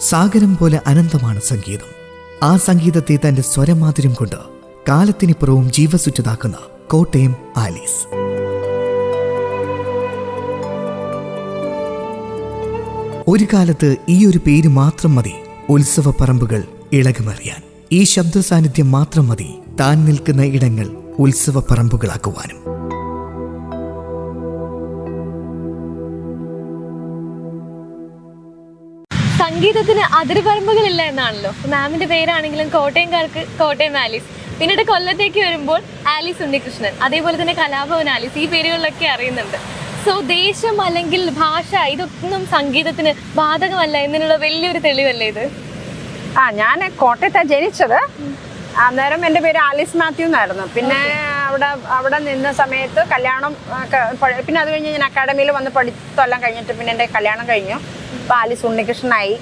സാഗരം പോലെ അനന്തമാണ് സംഗീതം. ആ സംഗീതത്തെ തന്റെ സ്വരമാധുര്യം കൊണ്ട് കാലത്തിനിപ്പുറവും ജീവസുറ്റതാക്കുന്ന കോട്ടയം ആലീസ്. ഒരു കാലത്ത് ഈ ഒരു പേര് മാത്രം മതി ഉത്സവ പറമ്പുകൾ ഇളകുമറിയാൻ. ഈ ശബ്ദ സാന്നിധ്യം മാത്രം മതി താൻ നിൽക്കുന്ന ഇടങ്ങൾ ഉത്സവ പറമ്പുകളാക്കുവാനും. സംഗീതത്തിന് അതിർപറമ്പുകളില്ല എന്നാണല്ലോ. മാമിന്റെ പേരാണെങ്കിലും കോട്ടയംകാർക്ക് കോട്ടയം ആലീസ്, പിന്നീട് കൊല്ലത്തേക്ക് വരുമ്പോൾ ആലീസ് ഉണ്ണികൃഷ്ണൻ, അതേപോലെ തന്നെ കലാഭവൻ ആലീസ്, ഈ പേരുകളിലൊക്കെ അറിയുന്നുണ്ട്. സോ ദേശം അല്ലെങ്കിൽ ഭാഷ ഇതൊന്നും സംഗീതത്തിന് ബാധകമല്ല എന്നതിനുള്ള വലിയൊരു തെളിവല്ലേ ഇത്? ഞാൻ കോട്ടയത്താണ് ജനിച്ചത്. അന്നേരം എൻ്റെ പേര് ആലീസ് മാത്യു എന്നായിരുന്നു. പിന്നെ അവിടെ നിന്ന സമയത്ത് കല്യാണം, പിന്നെ അത് കഴിഞ്ഞ് ഞാൻ അക്കാഡമിയിൽ വന്ന് പഠിത്തമെല്ലാം കഴിഞ്ഞിട്ട് പിന്നെ എൻ്റെ കല്യാണം കഴിഞ്ഞു. അപ്പോൾ ആലീസ് ഉണ്ണികൃഷ്ണനായി.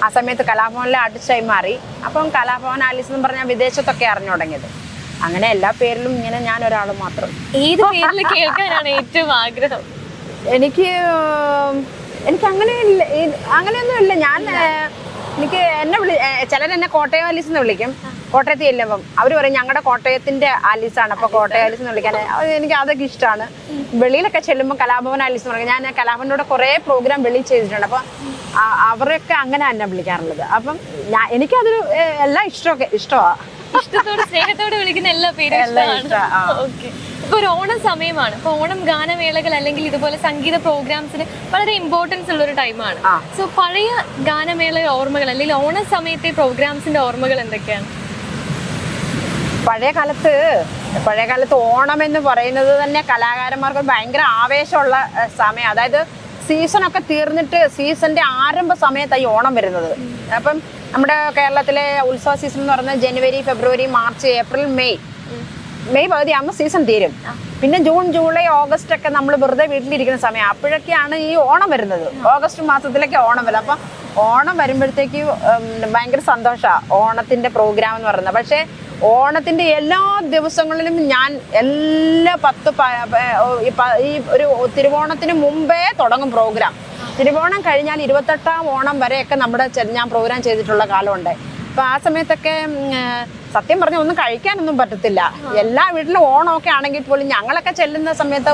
ആ സമയത്ത് കലാഭവനിലെ ആർട്ടിസ്റ്റായി മാറി. അപ്പം കലാഭവൻ ആലീസ് എന്ന് പറഞ്ഞാൽ വിദേശത്തൊക്കെ അറിഞ്ഞു തുടങ്ങിയത്. അങ്ങനെ എല്ലാ പേരിലും ഇങ്ങനെ ഞാൻ ഒരാൾ മാത്രം. ഏത് പേരിൽ കേൾക്കാനാണ് ഏറ്റവും ആഗ്രഹം? എനിക്ക് അങ്ങനെയൊന്നും ഇല്ല. എനിക്ക് ചിലരെന്നെ കോട്ടയം ആലീസ് എന്ന് വിളിക്കും. കോട്ടയത്ത് ചെല്ലുമ്പം അവർ പറയും ഞങ്ങളുടെ കോട്ടയത്തിന്റെ ആലീസാണ്, അപ്പൊ കോട്ടയം ആലീസ് എന്ന് വിളിക്കാൻ എനിക്ക് അതൊക്കെ ഇഷ്ടമാണ്. വെളിയിലൊക്കെ ചെല്ലുമ്പോൾ കലാഭവൻ ആലീസ് എന്ന് പറയും. ഞാൻ കലാഭവനോട് കുറേ പ്രോഗ്രാം വെളിയിൽ ചെയ്തിട്ടുണ്ട്. അപ്പൊ അവരൊക്കെ അങ്ങനെ എന്നെ വിളിക്കാറുള്ളത്. അപ്പം എനിക്കതൊരു എല്ലാം ഇഷ്ടമാണ്. ഇഷ്ടത്തോടെ സ്നേഹത്തോടെ വിളിക്കുന്ന എല്ലാ പേരും ഇഷ്ടമാണ്. ഇപ്പൊ ഒരു ഓണം സമയമാണ്. ഇപ്പൊ ഓണം ഗാനമേളകൾ അല്ലെങ്കിൽ ഇതുപോലെ സംഗീത പ്രോഗ്രാംസിന് വളരെ ഇമ്പോർട്ടൻസ് ഉള്ള ഒരു ടൈമാണ്. സോ പഴയ ഗാനമേള ഓർമ്മകൾ അല്ലെങ്കിൽ ഓണ സമയത്തെ പ്രോഗ്രാംസിന്റെ ഓർമ്മകൾ എന്തൊക്കെയാണ്? പഴയ കാലത്ത് ഓണം എന്ന് പറയുന്നത് തന്നെ കലാകാരന്മാർക്ക് ഭയങ്കര ആവേശമുള്ള സമയം. അതായത് സീസണൊക്കെ തീർന്നിട്ട് സീസണിന്റെ ആരംഭ സമയത്തായി ഓണം വരുന്നത്. അപ്പം നമ്മുടെ കേരളത്തിലെ ഉത്സവ സീസൺ എന്ന് പറയുന്നത് ജനുവരി, ഫെബ്രുവരി, മാർച്ച്, ഏപ്രിൽ, മെയ് പകുതിയാകുമ്പോൾ സീസൺ തീരും. പിന്നെ ജൂൺ, ജൂലൈ, ഓഗസ്റ്റ് ഒക്കെ നമ്മൾ വെറുതെ വീട്ടിലിരിക്കുന്ന സമയം. അപ്പോഴൊക്കെയാണ് ഈ ഓണം വരുന്നത്. ഓഗസ്റ്റ് മാസത്തിലൊക്കെ ഓണം വരും. അപ്പം ഓണം വരുമ്പോഴത്തേക്ക് ഭയങ്കര സന്തോഷമാണ് ഓണത്തിന്റെ പ്രോഗ്രാം എന്ന് പറയുന്നത്. പക്ഷേ ഓണത്തിന്റെ എല്ലാ ദിവസങ്ങളിലും ഞാൻ എല്ലാ ഈ ഒരു തിരുവോണത്തിന് മുമ്പേ തുടങ്ങും പ്രോഗ്രാം. തിരുവോണം കഴിഞ്ഞാൽ 28ാം ഓണം വരെയൊക്കെ ഞാൻ പ്രോഗ്രാം ചെയ്തിട്ടുള്ള കാലമുണ്ട്. അപ്പൊ ആ സമയത്തൊക്കെ സത്യം പറഞ്ഞാൽ ഒന്നും കഴിക്കാനൊന്നും പറ്റത്തില്ല. എല്ലാ വീട്ടിലും ഓണമൊക്കെ ആണെങ്കിൽ പോലും ഞങ്ങളൊക്കെ ചെല്ലുന്ന സമയത്ത്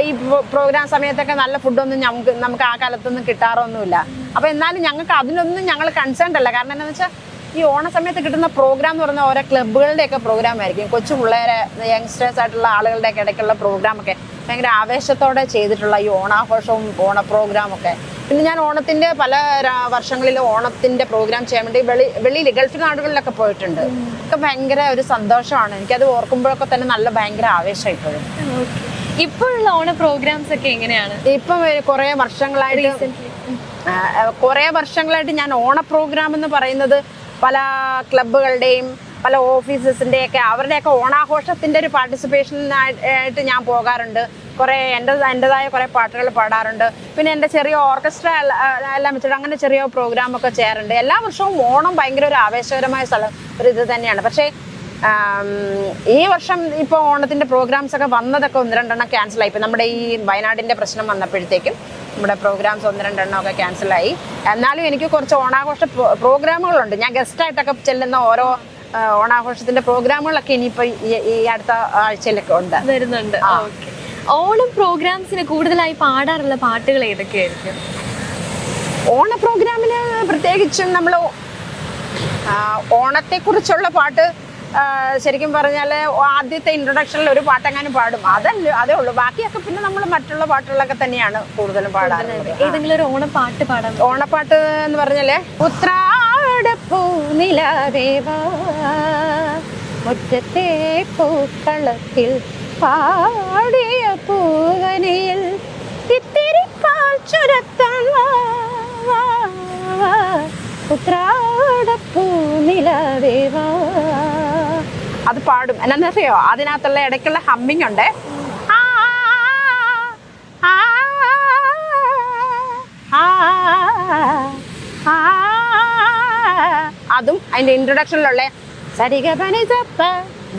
ഈ പ്രോഗ്രാം സമയത്തൊക്കെ നല്ല ഫുഡൊന്നും നമുക്ക് ആ കാലത്തൊന്നും കിട്ടാറൊന്നുമില്ല. അപ്പൊ എന്നാലും ഞങ്ങൾക്ക് അതിലൊന്നും ഞങ്ങൾ കൺസേൺഡ് അല്ല. കാരണം എന്താണെന്ന് വെച്ചാൽ ഈ ഓണ സമയത്ത് കിട്ടുന്ന പ്രോഗ്രാം എന്ന് പറഞ്ഞാൽ ഓരോ ക്ലബ്ബുകളുടെയൊക്കെ പ്രോഗ്രാം ആയിരിക്കും. കൊച്ചു പിള്ളേരെ, യങ്സ്റ്റേഴ്സ് ആയിട്ടുള്ള ആളുകളുടെയൊക്കെ ഇടയ്ക്കുള്ള പ്രോഗ്രാമൊക്കെ ഭയങ്കര ആവേശത്തോടെ ചെയ്തിട്ടുള്ള ഈ ഓണാഘോഷവും ഓണ പ്രോഗ്രാമൊക്കെ. പിന്നെ ഞാൻ ഓണത്തിന്റെ പല വർഷങ്ങളിലും ഓണത്തിന്റെ പ്രോഗ്രാം ചെയ്യാൻ വേണ്ടി വെളിയിൽ ഗൾഫ് നാടുകളിലൊക്കെ പോയിട്ടുണ്ട്. ഒക്കെ ഭയങ്കര ഒരു സന്തോഷമാണ്. എനിക്കത് ഓർക്കുമ്പോഴൊക്കെ തന്നെ നല്ല ഭയങ്കര ആവേശം. ഇപ്പോഴുള്ള ഓണ പ്രോഗ്രാംസ് ഒക്കെ എങ്ങനെയാണ്? ഇപ്പം കുറേ വർഷങ്ങളായിട്ട് ഞാൻ ഓണ പ്രോഗ്രാം എന്ന് പറയുന്നത് പല ക്ലബ്ബുകളുടെയും പല ഓഫീസസിൻ്റെയൊക്കെ അവരുടെയൊക്കെ ഓണാഘോഷത്തിൻ്റെ ഒരു പാർട്ടിസിപ്പേഷനായിട്ട് ഞാൻ പോകാറുണ്ട്. കുറേ എൻ്റെതായ കുറേ പാട്ടുകൾ പാടാറുണ്ട്. പിന്നെ എൻ്റെ ചെറിയ ഓർക്കസ്ട്ര എല്ലാം വെച്ചിട്ട് അങ്ങനെ ചെറിയ പ്രോഗ്രാമൊക്കെ ചെയ്യാറുണ്ട്. എല്ലാ വർഷവും ഓണം ഭയങ്കര ഒരു ആവേശകരമായ ഒരു ഇത് തന്നെയാണ്. പക്ഷേ ഈ വർഷം ഇപ്പോൾ ഓണത്തിൻ്റെ പ്രോഗ്രാംസ് ഒക്കെ വന്നതൊക്കെ 1-2 ക്യാൻസലായി. ഇപ്പം നമ്മുടെ ഈ വയനാടിൻ്റെ പ്രശ്നം വന്നപ്പോഴത്തേക്കും നമ്മുടെ പ്രോഗ്രാംസ് 1-2 ഒക്കെ ക്യാൻസലായി. എന്നാലും എനിക്ക് കുറച്ച് ഓണാഘോഷ പ്രോഗ്രാമുകളുണ്ട്. ഞാൻ ഗസ്റ്റായിട്ടൊക്കെ ചെല്ലുന്ന ഓരോ ഓണാഘോഷത്തിന്റെ പ്രോഗ്രാമുകളൊക്കെ ഇനിയിപ്പോൾ ഈ അടുത്ത ആഴ്ചയിലൊക്കെ വരുന്നുണ്ട്. ഓണം പ്രോഗ്രാംസിന് കൂടുതലായി പാടാറുള്ള പാട്ടുകൾ ഏതൊക്കെയായിരിക്കും? ഓണ പ്രോഗ്രാമിന് പ്രത്യേകിച്ചും നമ്മൾ ഓണത്തെക്കുറിച്ചുള്ള പാട്ട് ശരിക്കും പറഞ്ഞാൽ ആദ്യത്തെ ഇൻട്രൊഡക്ഷനിൽ ഒരു പാട്ടെങ്ങാനും പാടും. അതേ ഉള്ളൂ. ബാക്കിയൊക്കെ പിന്നെ നമ്മൾ മറ്റുള്ള പാട്ടുകളൊക്കെ തന്നെയാണ് കൂടുതലും പാടാറുള്ളത്. ഏതെങ്കിലും ഒരു ഓണപ്പാട്ട് പാടാം? ഓണപ്പാട്ട് എന്ന് പറഞ്ഞാല് ഉത്രാടപ്പൂ നിലാവേവാ മുറ്റത്തെ പൂക്കളത്തിൽ പാടിയ പൂവനിയിൽ ഇത്തിരി പാൽ ചുരത്താൻ ഉത്രാടപ്പൂ നിലാവേവാ. അത് പാടും. എന്നാന്നറിയോ, അതിനകത്തുള്ള ഇടയ്ക്കുള്ള ഹമ്മിങ് ഉണ്ട്. അതും അതിന്റെ ഇൻട്രൊഡക്ഷനിലുള്ള സരിഗ പനി സപ്പ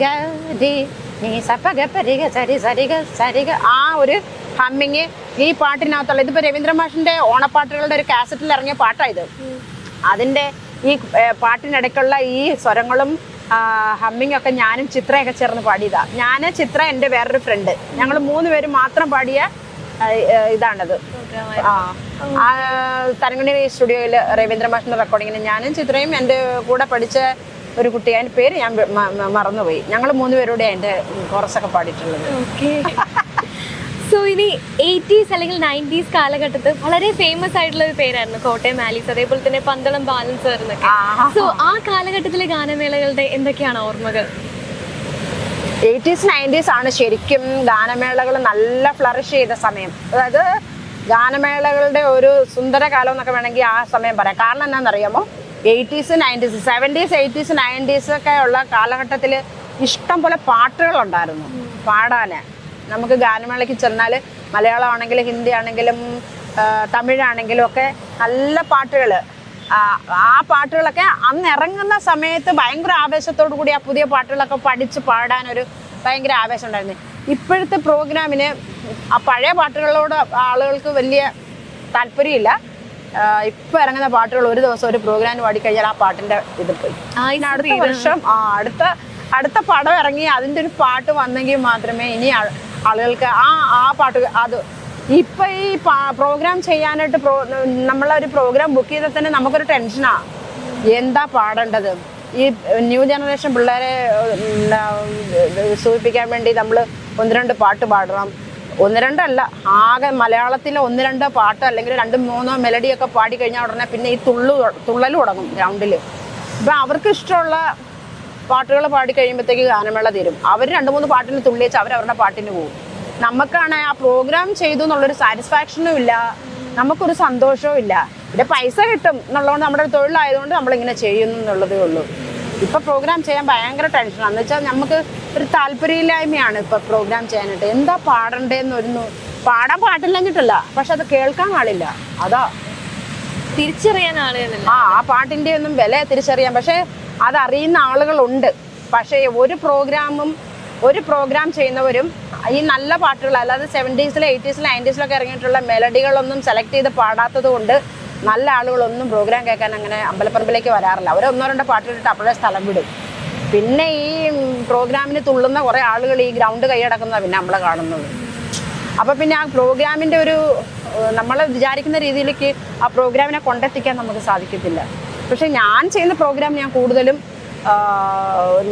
ഗരി നീ സപ്പ ഗരിഗ സരി സരിഗ സരിഗ ആ ഒരു ഹമ്മിങ് ഈ പാട്ടിനകത്തുള്ള. ഇതിപ്പോ രവീന്ദ്ര മാഷിന്റെ ഓണപ്പാട്ടുകളുടെ ഒരു കാസറ്റിൽ ഇറങ്ങിയ പാട്ടായത്. അതിൻ്റെ ഈ പാട്ടിനിടയ്ക്കുള്ള ഈ സ്വരങ്ങളും ഹമ്മിങ് ഒക്കെ ഞാനും ചിത്രയൊക്കെ ചേർന്ന് പാടിയതാ. ഞാൻ, ചിത്ര, എൻ്റെ വേറൊരു ഫ്രണ്ട്, ഞങ്ങൾ 3 പേര് മാത്രം പാടിയ ഇതാണത്. തരങ്കണി സ്റ്റുഡിയോയിൽ രവീന്ദ്ര മാഷിന്റെ റെക്കോർഡിങ്ങിന് ഞാനും ചിത്രയും എൻ്റെ കൂടെ പഠിച്ച ഒരു കുട്ടി, അതിൻ്റെ പേര് ഞാൻ മറന്നുപോയി. ഞങ്ങൾ 3 പേരോടെ അതിൻ്റെ കോറസൊക്കെ പാടിയിട്ടുള്ളത്. സോ ഇനി 80s അല്ലെങ്കിൽ 90s കാലഘട്ടത്തിൽ വളരെ ഫേമസ് ആയിട്ടുള്ള ഒരു പേരായിരുന്നു കോട്ടയം ആലീസ്, അതേപോലെ തന്നെ പന്തളം ബാലൻ സാർ എന്നൊക്കെ. സോ ആ കാലഘട്ടത്തിലെ ഗാനമേളകളുടെ എന്തൊക്കെയാണ് ഓർമ്മകൾ? 80s 90s ആണ് ശരിക്കും ഗാനമേളകൾ നല്ല ഫ്ലറിഷ് ചെയ്ത സമയം. അതായത് ഗാനമേളകളുടെ ഒരു സുന്ദര കാലം എന്നൊക്കെ വേണമെങ്കിൽ ആ സമയം പറയാം. കാരണം എന്താണെന്നറിയാമോ, 80s 90s 70s 80s 90s ഒക്കെ ഉള്ള കാലഘട്ടത്തിൽ ഇഷ്ടം പോലെ പാട്ടുകളുണ്ടായിരുന്നു പാടാന്. നമുക്ക് ഗാനമേളയ്ക്ക് ചെന്നാൽ മലയാളം ആണെങ്കിലും ഹിന്ദി ആണെങ്കിലും തമിഴാണെങ്കിലും ഒക്കെ നല്ല പാട്ടുകൾ, ആ പാട്ടുകളൊക്കെ അന്ന് ഇറങ്ങുന്ന സമയത്ത് ഭയങ്കര ആവേശത്തോടു കൂടി ആ പുതിയ പാട്ടുകളൊക്കെ പഠിച്ച് പാടാനൊരു ഭയങ്കര ആവേശം ഉണ്ടായിരുന്നു. ഇപ്പോഴത്തെ പ്രോഗ്രാമിന് ആ പഴയ പാട്ടുകളോട് ആളുകൾക്ക് വലിയ താല്പര്യമില്ല. ഇപ്പം ഇറങ്ങുന്ന പാട്ടുകൾ ഒരു ദിവസം ഒരു പ്രോഗ്രാം പാടിക്കഴിഞ്ഞാൽ ആ പാട്ടിൻ്റെ ഇത് പോയി. അടുത്ത വർഷം അടുത്ത പടം ഇറങ്ങി അതിൻ്റെ ഒരു പാട്ട് വന്നെങ്കിൽ മാത്രമേ ഇനി ആളുകൾക്ക് ആ പാട്ട് അത് ഇപ്പൊ ഈ പ്രോഗ്രാം ചെയ്യാനായിട്ട് നമ്മളൊരു പ്രോഗ്രാം ബുക്ക് ചെയ്താൽ തന്നെ നമുക്കൊരു ടെൻഷനാ, എന്താ പാടേണ്ടത്. ഈ ന്യൂ ജനറേഷൻ പിള്ളേരെ സൂചിപ്പിക്കാൻ വേണ്ടി നമ്മൾ 1-2 പാട്ട് പാടണം. 1-2 അല്ല, ആകെ മലയാളത്തിലെ 1-2 പാട്ട് അല്ലെങ്കിൽ 2-3 മെലഡിയൊക്കെ പാടിക്കഴിഞ്ഞാൽ ഉടനെ പിന്നെ ഈ തുള്ളൽ തുടങ്ങും ഗ്രൗണ്ടിൽ. ഇപ്പം അവർക്ക് ഇഷ്ടമുള്ള പാട്ടുകൾ പാടി കഴിയുമ്പോഴത്തേക്ക് ഗാനമേള തീരും. അവർ 2-3 പാട്ടിന് തുള്ളിച്ച് അവരവരുടെ പാട്ടിന് പോകും. നമുക്കാണ് ആ പ്രോഗ്രാം ചെയ്തു എന്നുള്ളൊരു സാറ്റിസ്ഫാക്ഷനും ഇല്ല, നമുക്കൊരു സന്തോഷവും ഇല്ല. പിന്നെ പൈസ കിട്ടും എന്നുള്ളതുകൊണ്ട് നമ്മുടെ തൊഴിലായതുകൊണ്ട് നമ്മളിങ്ങനെ ചെയ്യുന്നു എന്നുള്ളതേ ഉള്ളൂ. ഇപ്പം പ്രോഗ്രാം ചെയ്യാൻ ഭയങ്കര ടെൻഷനാണ്. എന്ന് വെച്ചാൽ നമുക്ക് ഒരു താല്പര്യമില്ലായ്മയാണ് ഇപ്പം പ്രോഗ്രാം ചെയ്യാനായിട്ട്. എന്താ പാടണ്ടേന്നൊരു പാടാൻ പാട്ടില്ലഞ്ഞിട്ടില്ല, പക്ഷെ അത് കേൾക്കാൻ ആളില്ല. അതാ തിരിച്ചറിയാൻ ആളുകളില്ല. ആ പാട്ടിൻ്റെ ഒന്നും വില തിരിച്ചറിയാൻ പക്ഷെ അതറിയുന്ന ആളുകളുണ്ട്. പക്ഷേ ഒരു പ്രോഗ്രാം ചെയ്യുന്നവരും ഈ നല്ല പാട്ടുകൾ, അല്ലാതെ 70s 80s 90s ഇറങ്ങിയിട്ടുള്ള മെലഡികളൊന്നും സെലക്ട് ചെയ്ത് പാടാത്തത് കൊണ്ട് നല്ല ആളുകളൊന്നും പ്രോഗ്രാം കേൾക്കാൻ അങ്ങനെ അമ്പലപ്പറമ്പിലേക്ക് വരാറില്ല. അവർ 1-2 പാട്ടിട്ട് അപ്പോഴേ സ്ഥലം വിടും. പിന്നെ ഈ പ്രോഗ്രാമിന് തുള്ളുന്ന കുറേ ആളുകൾ ഈ ഗ്രൗണ്ട് കൈയടക്കുന്നതാണ് പിന്നെ നമ്മളെ കാണുന്നത്. അപ്പോൾ പിന്നെ ആ പ്രോഗ്രാമിൻ്റെ ഒരു നമ്മൾ വിചാരിക്കുന്ന രീതിയിലേക്ക് ആ പ്രോഗ്രാമിനെ കൊണ്ടെത്തിക്കാൻ നമുക്ക് സാധിക്കത്തില്ല. പക്ഷെ ഞാൻ ചെയ്യുന്ന പ്രോഗ്രാം ഞാൻ കൂടുതലും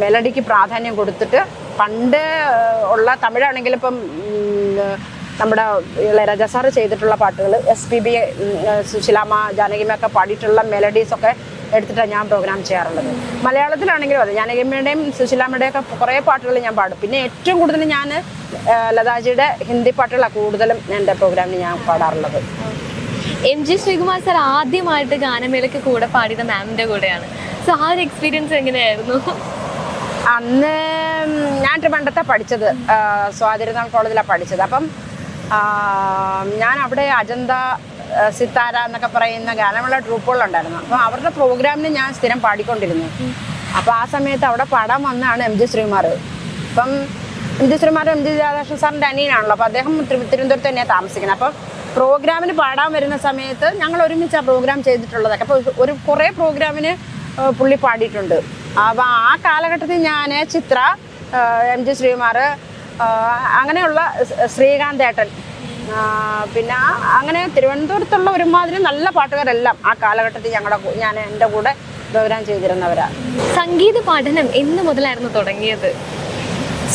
മെലഡിക്ക് പ്രാധാന്യം കൊടുത്തിട്ട്, പണ്ട് ഉള്ള തമിഴാണെങ്കിലും ഇപ്പം നമ്മുടെ ഇളയരാജ സാറ് ചെയ്തിട്ടുള്ള പാട്ടുകൾ, SPB, സുശീലാമ്മ, ജാനകിയമ്മയൊക്കെ പാടിയിട്ടുള്ള മെലഡീസൊക്കെ എടുത്തിട്ടാണ് ഞാൻ പ്രോഗ്രാം ചെയ്യാറുള്ളത്. മലയാളത്തിലാണെങ്കിലും അതെ, ജാനകിയമ്മയുടെയും സുശീലാമ്മയുടെയും ഒക്കെ കുറേ പാട്ടുകൾ ഞാൻ പാടും. പിന്നെ ഏറ്റവും കൂടുതൽ ഞാൻ ലതാജിയുടെ ഹിന്ദി പാട്ടുകളാണ് കൂടുതലും എൻ്റെ പ്രോഗ്രാമിന് ഞാൻ പാടാറുള്ളത്. MG ശ്രീകുമാർ സാർ ആദ്യമായിട്ട് ഗാനമേളയ്ക്ക് കൂടെ പാടിയത് മാമിൻ്റെ കൂടെയാണ്. സോ ആ ഒരു എക്സ്പീരിയൻസ് എങ്ങനെയായിരുന്നു? അന്ന് ഞാൻ ട്രിവാൻഡ്രത്താണ് പഠിച്ചത്, സ്വാതിരുന്നാൾ കോളേജിലാണ് പഠിച്ചത്. അപ്പം ഞാൻ അവിടെ അജന്ത, സിത്താര എന്നൊക്കെ പറയുന്ന ഗാനമേള ട്രൂപ്പുകളുണ്ടായിരുന്നു. അപ്പം അവരുടെ പ്രോഗ്രാമിന് ഞാൻ സ്ഥിരം പാടിക്കൊണ്ടിരുന്നു. അപ്പോൾ ആ സമയത്ത് അവിടെ പാടാൻ വന്നതാണ് MG ശ്രീകുമാർ. അപ്പം MG ശ്രീകുമാർ MG രാധാകൃഷ്ണൻ സാറിൻ്റെ അനിയനാണല്ലോ. അപ്പോൾ അദ്ദേഹം തിരുവനന്തപുരത്ത് തന്നെയാണ് താമസിക്കുന്നത്. അപ്പം പ്രോഗ്രാമിന് പാടാൻ വരുന്ന സമയത്ത് ഞങ്ങൾ ഒരുമിച്ച് ആ പ്രോഗ്രാം ചെയ്തിട്ടുള്ളതൊക്കെ. അപ്പോൾ കുറേ പ്രോഗ്രാമിന് പുള്ളി പാടിയിട്ടുണ്ട്. അപ്പോൾ ആ കാലഘട്ടത്തിൽ ഞാൻ ചിത്ര, MG ശ്രീകുമാർ, അങ്ങനെയുള്ള ശ്രീകാന്ത് ഏട്ടൻ, പിന്നെ അങ്ങനെ തിരുവനന്തപുരത്തുള്ള ഒരുമാതിരി നല്ല പാട്ടുകാരെല്ലാം ആ കാലഘട്ടത്തിൽ ഞാൻ എൻ്റെ കൂടെ പ്രോഗ്രാം ചെയ്തിരുന്നവരാണ്. സംഗീത പഠനം എന്ന് മുതലായിരുന്നു തുടങ്ങിയത്?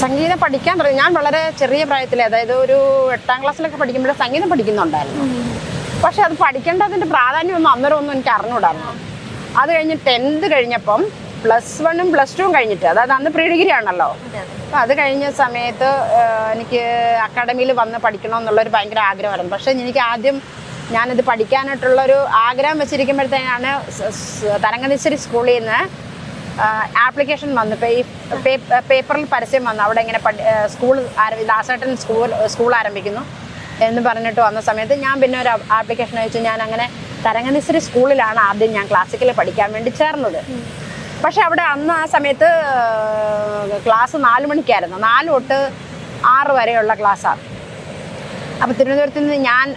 സംഗീതം പഠിക്കാൻ തുടങ്ങി ഞാൻ വളരെ ചെറിയ പ്രായത്തിൽ, അതായത് ഒരു 8ാം ക്ലാസ്സിലൊക്കെ പഠിക്കുമ്പോഴേ സംഗീതം പഠിക്കുന്നുണ്ടായിരുന്നു. പക്ഷെ അത് പഠിക്കേണ്ടതിൻ്റെ പ്രാധാന്യമൊന്നും അന്നേരമൊന്നും എനിക്ക് അറിഞ്ഞുകൂടായിരുന്നു. അത് കഴിഞ്ഞ് 10th കഴിഞ്ഞപ്പം +1ഉം +2ഉം കഴിഞ്ഞിട്ട്, അതായത് അന്ന് പ്രീ ഡിഗ്രി ആണല്ലോ. അപ്പം അത് കഴിഞ്ഞ സമയത്ത് എനിക്ക് അക്കാഡമിയിൽ വന്ന് പഠിക്കണമെന്നുള്ളൊരു ഭയങ്കര ആഗ്രഹമായിരുന്നു. പക്ഷേ എനിക്ക് ആദ്യം ഞാനിത് പഠിക്കാനായിട്ടുള്ളൊരു ആഗ്രഹം വെച്ചിരിക്കുമ്പോഴത്തേക്കാണ് തരങ്കണീശ്വരി സ്കൂളിൽ നിന്ന് ആപ്ലിക്കേഷൻ വന്നു. പേപ്പറിൽ പരസ്യം വന്നു, അവിടെ ഇങ്ങനെ സ്കൂൾ ദാസേട്ടൻ സ്കൂൾ ആരംഭിക്കുന്നു എന്ന് പറഞ്ഞിട്ട് വന്ന സമയത്ത് ഞാൻ പിന്നെ ഒരു ആപ്ലിക്കേഷൻ അയച്ചു. ഞാൻ അങ്ങനെ തരങ്കണീശ്വരി സ്കൂളിലാണ് ആദ്യം ഞാൻ ക്ലാസിക്കൽ പഠിക്കാൻ വേണ്ടി ചേർന്നത്. പക്ഷെ അവിടെ അന്ന് ആ സമയത്ത് ക്ലാസ് 4 മണിക്കായിരുന്നു, 4 തൊട്ട് 6 വരെയുള്ള ക്ലാസ്സാണ്. അപ്പോൾ തിരുവനന്തപുരത്ത് നിന്ന് ഞാൻ